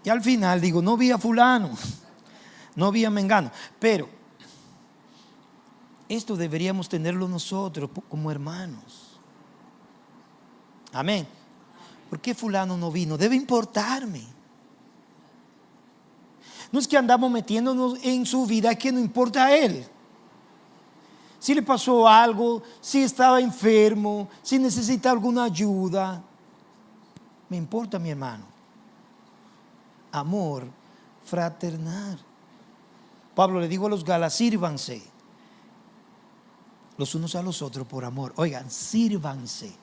Y al final digo, no vi a fulano, no vi a mengano. Pero esto deberíamos tenerlo nosotros como hermanos. Amén. ¿Por qué fulano no vino? Debe importarme. No es que andamos metiéndonos en su vida que no importa a él. Si le pasó algo, si estaba enfermo, si necesita alguna ayuda, me importa mi hermano. Amor fraternal. Pablo le dijo a los Galas, sírvanse los unos a los otros por amor. Oigan, sírvanse.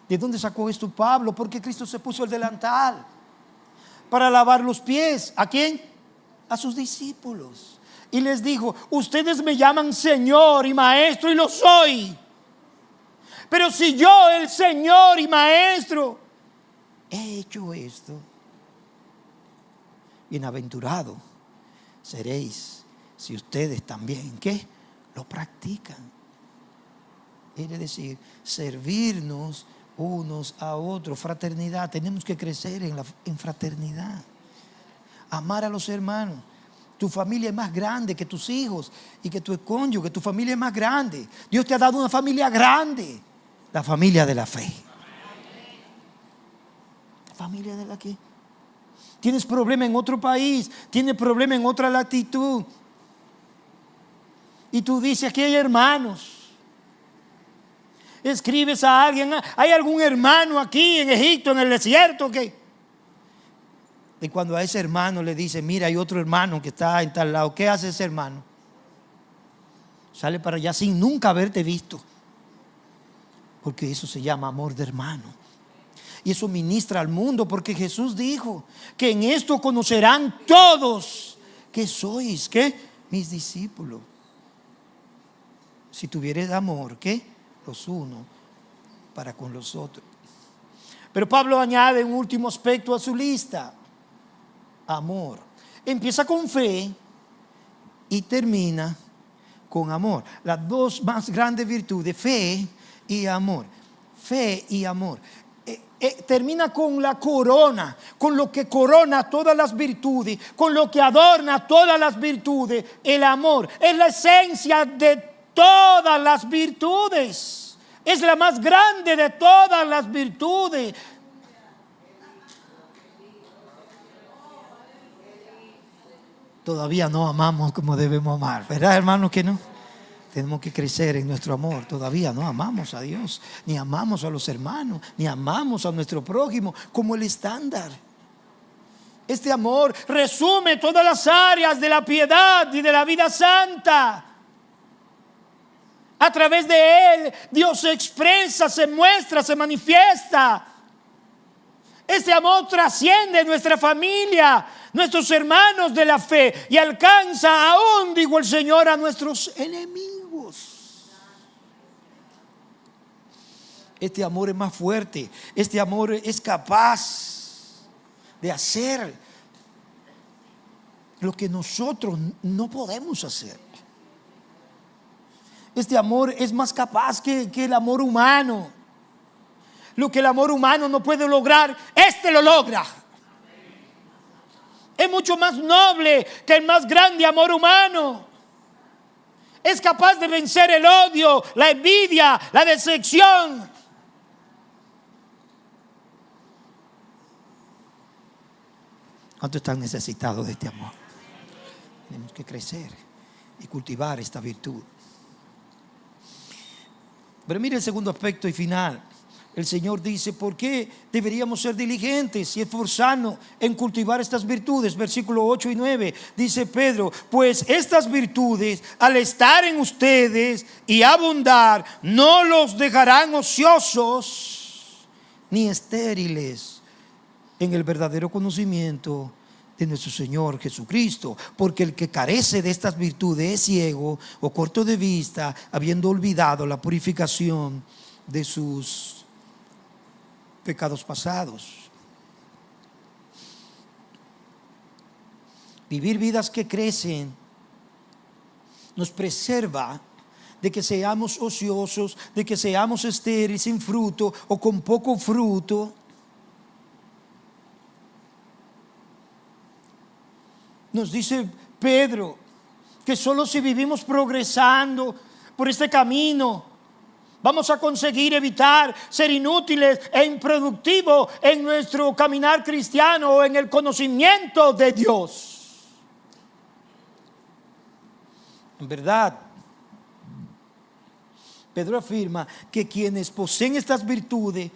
¿De dónde sacó esto Pablo? Porque Cristo se puso el delantal para lavar los pies. ¿A quién? A sus discípulos. Y les dijo, ustedes me llaman Señor y Maestro, y lo soy. Pero si yo, el Señor y Maestro, he hecho esto, bienaventurado seréis si ustedes también, ¿qué? Lo practican. Quiere decir, servirnos unos a otros, fraternidad. Tenemos que crecer en fraternidad. Amar a los hermanos. Tu familia es más grande que tus hijos y que tu cónyuge. Tu familia es más grande. Dios te ha dado una familia grande. La familia de la fe. ¿La familia de la qué? Tienes problema en otro país. Tienes problema en otra latitud. Y tú dices, aquí hay hermanos. Escribes a alguien, ¿hay algún hermano aquí en Egipto, en el desierto? Y cuando a ese hermano le dice, mira, hay otro hermano que está en tal lado, ¿qué hace ese hermano? Sale para allá sin nunca haberte visto. Porque eso se llama amor de hermano. Y eso ministra al mundo, porque Jesús dijo que en esto conocerán todos que sois, ¿qué? Mis discípulos. Si tuvieres amor, ¿qué? Los unos para con los otros. Pero Pablo añade un último aspecto a su lista: amor. Empieza con fe y termina con amor. Las dos más grandes virtudes, fe y amor. Fe y amor. Termina con la corona, con lo que corona todas las virtudes, con lo que adorna todas las virtudes. El amor es la esencia de todas las virtudes. Es la más grande de todas las virtudes. Todavía no amamos como debemos amar, ¿verdad, hermanos, que no? Tenemos que crecer en nuestro amor. Todavía no amamos a Dios, ni amamos a los hermanos, ni amamos a nuestro prójimo como el estándar. Este amor resume todas las áreas de la piedad y de la vida santa. A través de él, Dios se expresa, se muestra, se manifiesta. Este amor trasciende nuestra familia, nuestros hermanos de la fe, y alcanza aún, digo el Señor, a nuestros enemigos. Este amor es más fuerte. Este amor es capaz de hacer lo que nosotros no podemos hacer. Este amor es más capaz que el amor humano. Lo que el amor humano no puede lograr, este lo logra. Es mucho más noble que el más grande amor humano. Es capaz de vencer el odio, la envidia, la decepción. ¿Cuántos están necesitados de este amor? Tenemos que crecer y cultivar esta virtud. Pero mire el segundo aspecto y final. El Señor dice, ¿por qué deberíamos ser diligentes y esforzarnos en cultivar estas virtudes? Versículos 8 y 9, dice Pedro, pues estas virtudes, al estar en ustedes y abundar, no los dejarán ociosos ni estériles en el verdadero conocimiento de nuestro Señor Jesucristo. Porque el que carece de estas virtudes es ciego o corto de vista, habiendo olvidado la purificación de sus pecados pasados. Vivir vidas que crecen nos preserva de que seamos ociosos, de que seamos estériles, sin fruto o con poco fruto. Nos dice Pedro que solo si vivimos progresando por este camino vamos a conseguir evitar ser inútiles e improductivos en nuestro caminar cristiano o en el conocimiento de Dios. En verdad, Pedro afirma que quienes poseen estas virtudes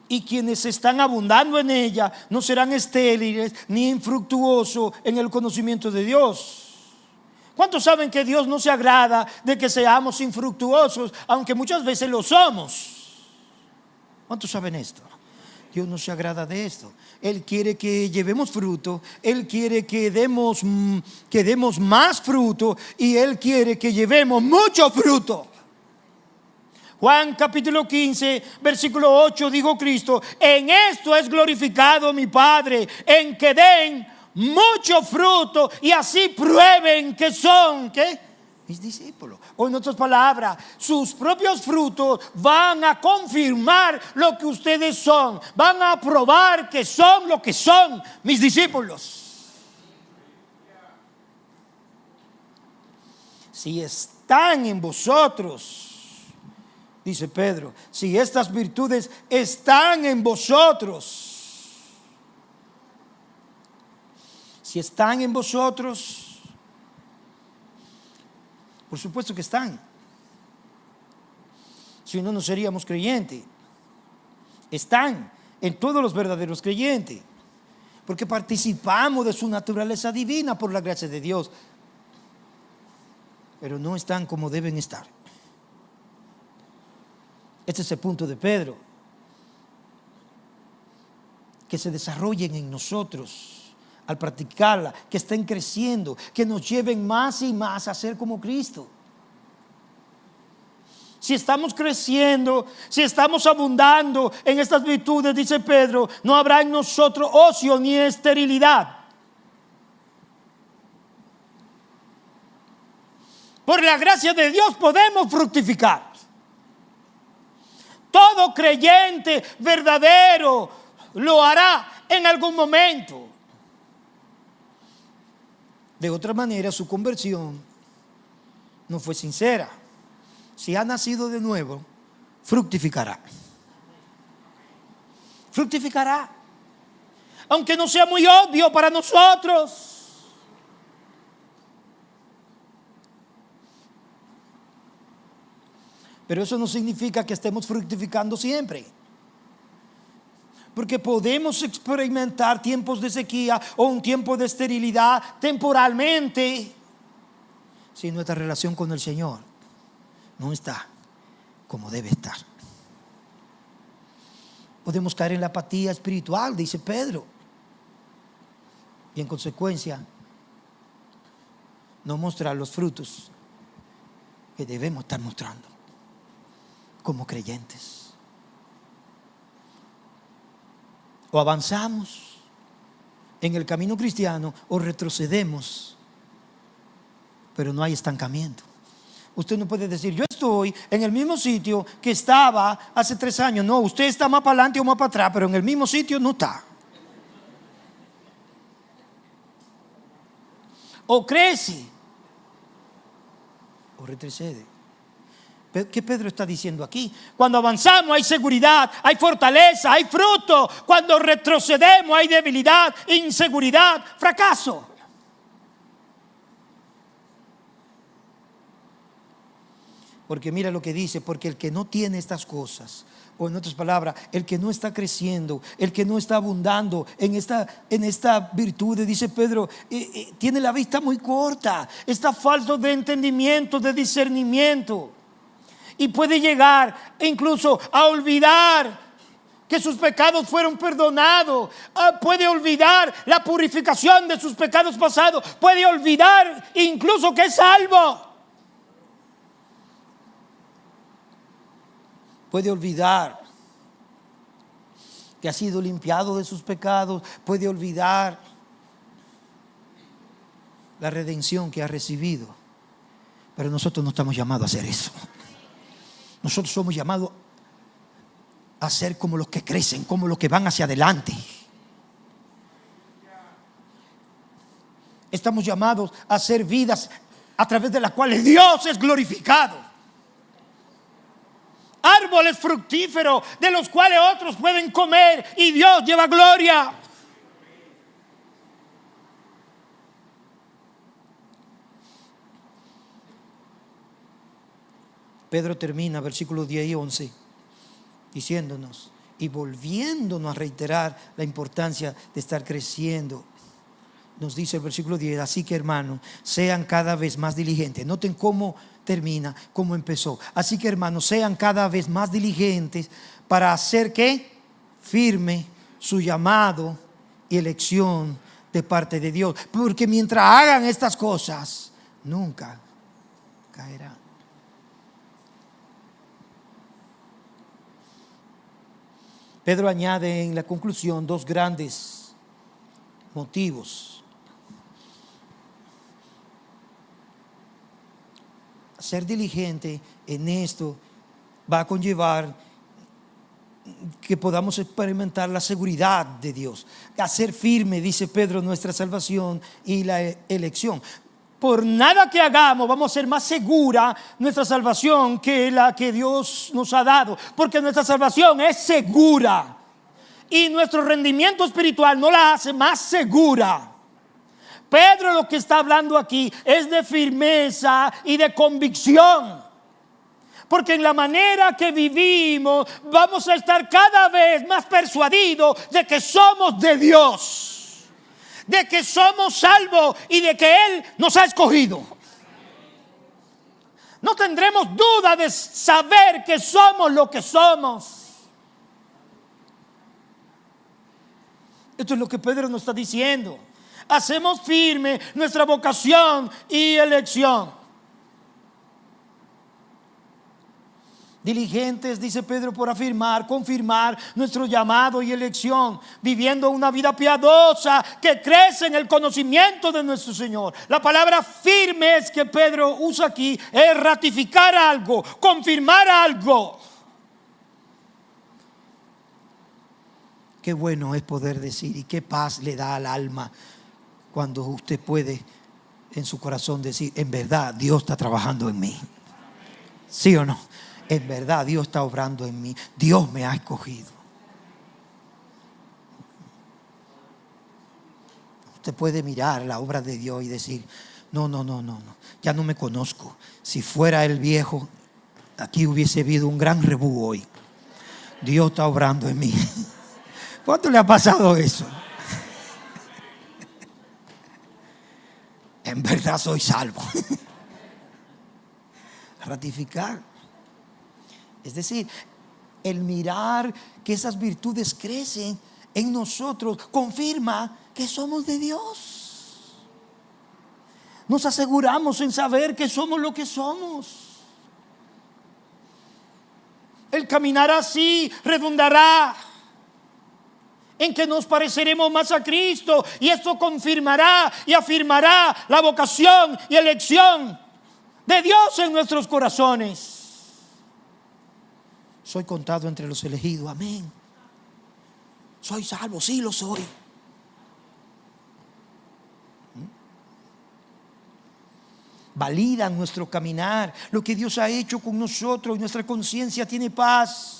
y quienes están abundando en ella no serán estériles ni infructuosos en el conocimiento de Dios. ¿Cuántos saben que Dios no se agrada de que seamos infructuosos, aunque muchas veces lo somos? ¿Cuántos saben esto? Dios no se agrada de esto. Él quiere que llevemos fruto, Él quiere que demos más fruto, y Él quiere que llevemos mucho fruto. Juan capítulo 15, versículo 8, dijo Cristo, en esto es glorificado mi Padre, en que den mucho fruto y así prueben que son, ¿qué? Mis discípulos. O en otras palabras, sus propios frutos van a confirmar lo que ustedes son, van a probar que son lo que son, mis discípulos. Si están en vosotros, dice Pedro, si estas virtudes están en vosotros, si están en vosotros, por supuesto que están. Si no, no seríamos creyentes. Están en todos los verdaderos creyentes. porque participamos de su naturaleza divina por la gracia de Dios, pero no están como deben estar. Este es el punto de Pedro, que se desarrollen en nosotros al practicarla, que estén creciendo, que nos lleven más y más a ser como Cristo. Si estamos creciendo, si estamos abundando en estas virtudes, dice Pedro, no habrá en nosotros ocio ni esterilidad. Por la gracia de Dios podemos fructificar. Todo creyente verdadero lo hará en algún momento. De otra manera, su conversión no fue sincera. Si ha nacido de nuevo, fructificará. Fructificará. Aunque no sea muy obvio para nosotros. Pero eso no significa que estemos fructificando siempre. Porque podemos experimentar tiempos de sequía o un tiempo de esterilidad temporalmente, si nuestra relación con el Señor no está como debe estar. Podemos caer en la apatía espiritual, dice Pedro, y en consecuencia no mostrar los frutos que debemos estar mostrando como creyentes. O avanzamos en el camino cristiano o retrocedemos, pero no hay estancamiento. Usted no puede decir, yo estoy en el mismo sitio que estaba hace 3 años. No, usted está más para adelante o más para atrás, pero en el mismo sitio no está. O crece o retrocede. ¿Qué Pedro está diciendo aquí? Cuando avanzamos hay seguridad, hay fortaleza, hay fruto. Cuando retrocedemos hay debilidad, inseguridad, fracaso. Porque mira lo que dice, porque el que no tiene estas cosas, o en otras palabras, el que no está creciendo, el que no está abundando en esta virtud, dice Pedro, tiene la vista muy corta, está falto de entendimiento, de discernimiento. Y puede llegar incluso a olvidar que sus pecados fueron perdonados. Puede olvidar la purificación de sus pecados pasados. Puede olvidar incluso que es salvo. Puede olvidar que ha sido limpiado de sus pecados. Puede olvidar la redención que ha recibido. Pero nosotros no estamos llamados a hacer eso. Nosotros somos llamados a ser como los que crecen, como los que van hacia adelante. Estamos llamados a hacer vidas a través de las cuales Dios es glorificado. Árboles fructíferos de los cuales otros pueden comer y Dios lleva gloria. Pedro termina versículos 10 y 11 diciéndonos y volviéndonos a reiterar la importancia de estar creciendo. Nos dice el versículo 10, así que hermanos, sean cada vez más diligentes. Noten cómo termina, cómo empezó. Así que hermanos, sean cada vez más diligentes para hacer ¿qué? Firme su llamado y elección de parte de Dios. Porque mientras hagan estas cosas, nunca caerán. Pedro añade en la conclusión 2 grandes motivos. Ser diligente en esto va a conllevar que podamos experimentar la seguridad de Dios. Hacer firme, dice Pedro, nuestra salvación y la elección. Por nada que hagamos vamos a ser más segura nuestra salvación que la que Dios nos ha dado. Porque nuestra salvación es segura. Y nuestro rendimiento espiritual no la hace más segura. Pedro lo que está hablando aquí es de firmeza y de convicción. Porque en la manera que vivimos vamos a estar cada vez más persuadidos de que somos de Dios. de que somos salvos y de que Él nos ha escogido. No tendremos duda de saber que somos lo que somos. Esto es lo que Pedro nos está diciendo. Hacemos firme nuestra vocación y elección. Diligentes, dice Pedro, por afirmar, confirmar nuestro llamado y elección, viviendo una vida piadosa que crece en el conocimiento de nuestro Señor. La palabra firmes que Pedro usa aquí es ratificar algo, confirmar algo. Qué bueno es poder decir, y qué paz le da al alma cuando usted puede en su corazón decir, en verdad Dios está trabajando en mí. ¿Sí o no? En verdad Dios está obrando en mí. Dios me ha escogido. Usted puede mirar la obra de Dios y decir, no, ya no me conozco. Si fuera el viejo, aquí hubiese habido un gran rebú hoy. Dios está obrando en mí. ¿Cuánto le ha pasado eso? En verdad soy salvo. Ratificar. Es decir, el mirar que esas virtudes crecen en nosotros confirma que somos de Dios. Nos aseguramos en saber que somos lo que somos. El caminar así redundará en que nos pareceremos más a Cristo, y esto confirmará y afirmará la vocación y elección de Dios en nuestros corazones. Soy contado entre los elegidos, amén. Soy salvo, sí lo soy. Valida nuestro caminar, lo que Dios ha hecho con nosotros, y nuestra conciencia tiene paz.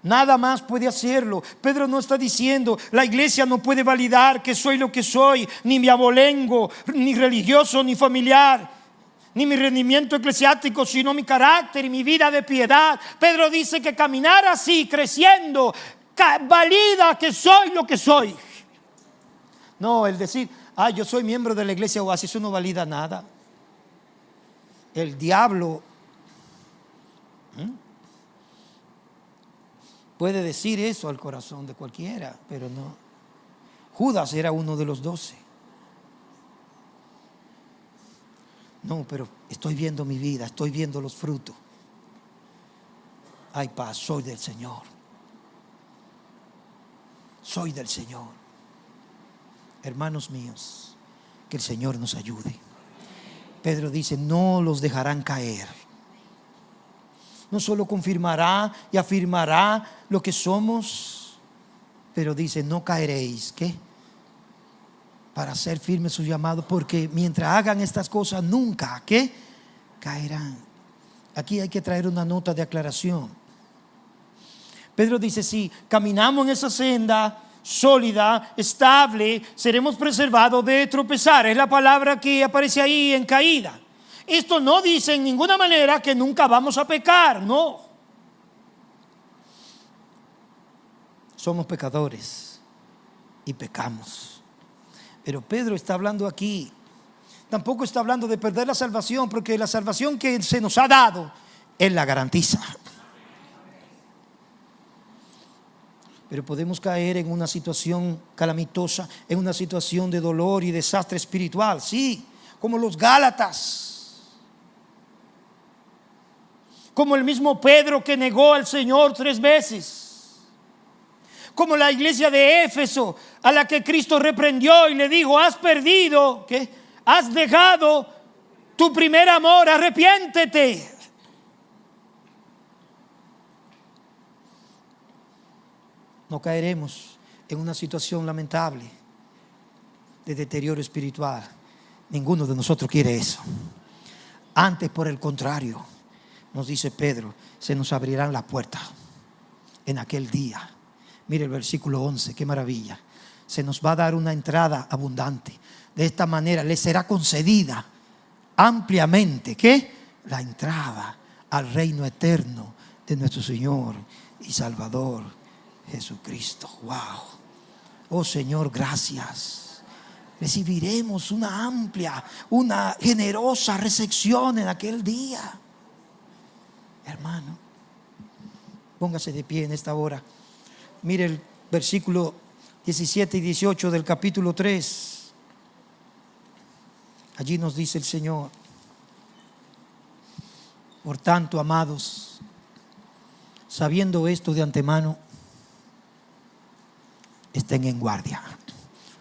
Nada más puede hacerlo. Pedro no está diciendo, la iglesia no puede validar que soy lo que soy, ni mi abolengo, ni religioso, ni familiar, ni mi rendimiento eclesiástico, sino mi carácter y mi vida de piedad. Pedro dice que caminar así, creciendo, valida que soy lo que soy. No, el decir, yo soy miembro de la iglesia Oasis, eso no valida nada. El diablo puede decir eso al corazón de cualquiera, pero no. Judas era uno de los 12. No, pero estoy viendo mi vida, estoy viendo los frutos. Hay paz, soy del Señor. Soy del Señor. Hermanos míos, que el Señor nos ayude. Pedro dice, no los dejarán caer. No solo confirmará y afirmará lo que somos, pero dice, no caeréis. ¿Qué? Para hacer firme su llamado, porque mientras hagan estas cosas nunca, ¿qué? Caerán. Aquí hay que traer una nota de aclaración. Pedro dice, si caminamos en esa senda sólida, estable, seremos preservados de tropezar. Es la palabra que aparece ahí en caída. Esto no dice en ninguna manera que nunca vamos a pecar, no. Somos pecadores y pecamos. Pero Pedro está hablando aquí, tampoco está hablando de perder la salvación, porque la salvación que se nos ha dado, Él la garantiza. Pero podemos caer en una situación calamitosa, en una situación de dolor y desastre espiritual, sí, como los Gálatas, como el mismo Pedro que negó al Señor 3 veces. Como la iglesia de Éfeso, a la que Cristo reprendió y le dijo, has perdido, ¿qué? Has dejado tu primer amor, arrepiéntete. No caeremos en una situación lamentable de deterioro espiritual. Ninguno de nosotros quiere eso. Antes, por el contrario, nos dice Pedro, se nos abrirán las puertas en aquel día. Mire el versículo 11, qué maravilla. Se nos va a dar una entrada abundante. De esta manera le será concedida ampliamente, ¿qué? La entrada al reino eterno de nuestro Señor y Salvador Jesucristo. Wow. Oh Señor, gracias. Recibiremos una amplia, una generosa recepción en aquel día. Hermano, póngase de pie en esta hora. Mire el versículo 17 y 18 del capítulo 3. Allí nos dice el Señor: por tanto, amados, sabiendo esto de antemano, estén en guardia.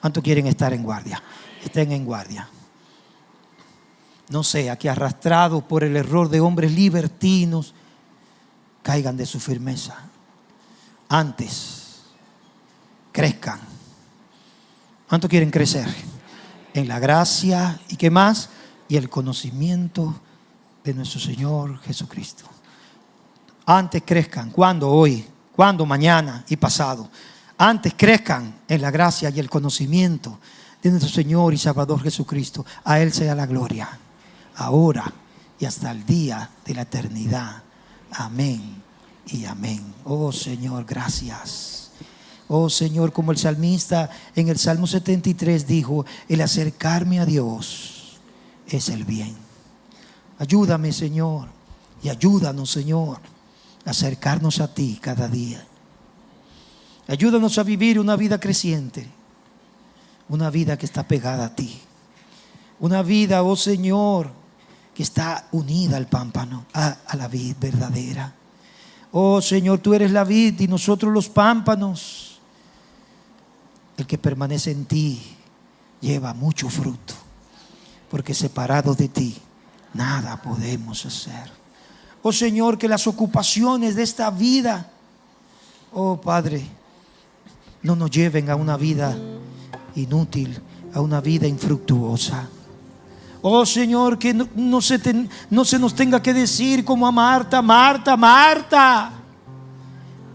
¿Cuántos quieren estar en guardia? Estén en guardia. No sea que arrastrados por el error de hombres libertinos caigan de su firmeza. Antes, crezcan. ¿Cuántos quieren crecer? En la gracia y ¿qué más? Y el conocimiento de nuestro Señor Jesucristo. Antes crezcan. ¿Cuándo? Hoy. ¿Cuándo? Mañana y pasado. Antes crezcan en la gracia y el conocimiento de nuestro Señor y Salvador Jesucristo. A Él sea la gloria, ahora y hasta el día de la eternidad. Amén y amén. Oh Señor, gracias. Oh Señor, como el salmista en el Salmo 73 dijo: el acercarme a Dios es el bien. Ayúdame, Señor, y ayúdanos, Señor, a acercarnos a ti cada día. Ayúdanos a vivir una vida creciente, una vida que está pegada a ti, una vida, oh Señor, que está unida al pámpano, a la vid verdadera. Oh Señor, tú eres la vid y nosotros los pámpanos. El que permanece en ti lleva mucho fruto, porque separados de ti nada podemos hacer. Oh Señor, que las ocupaciones de esta vida, oh Padre, no nos lleven a una vida inútil, a una vida infructuosa. Oh Señor, que no se nos tenga que decir como a Marta: Marta, Marta,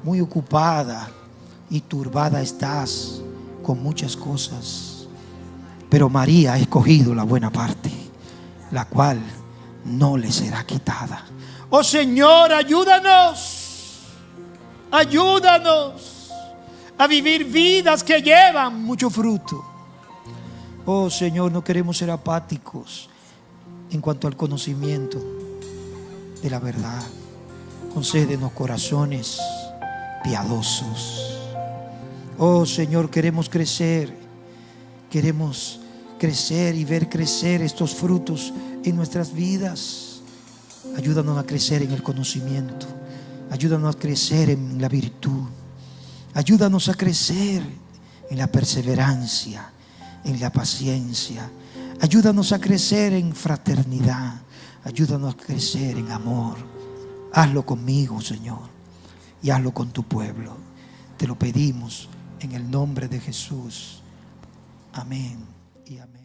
muy ocupada y turbada estás con muchas cosas, pero María ha escogido la buena parte, la cual no le será quitada. Oh Señor, ayúdanos, ayúdanos a vivir vidas que llevan mucho fruto. Oh Señor, no queremos ser apáticos en cuanto al conocimiento de la verdad. Concédenos corazones piadosos. Oh Señor, queremos crecer y ver crecer estos frutos en nuestras vidas. Ayúdanos a crecer en el conocimiento, ayúdanos a crecer en la virtud, ayúdanos a crecer en la perseverancia, en la paciencia. Ayúdanos a crecer en fraternidad, ayúdanos a crecer en amor. Hazlo conmigo, Señor, y hazlo con tu pueblo. Te lo pedimos en el nombre de Jesús. Amén y amén.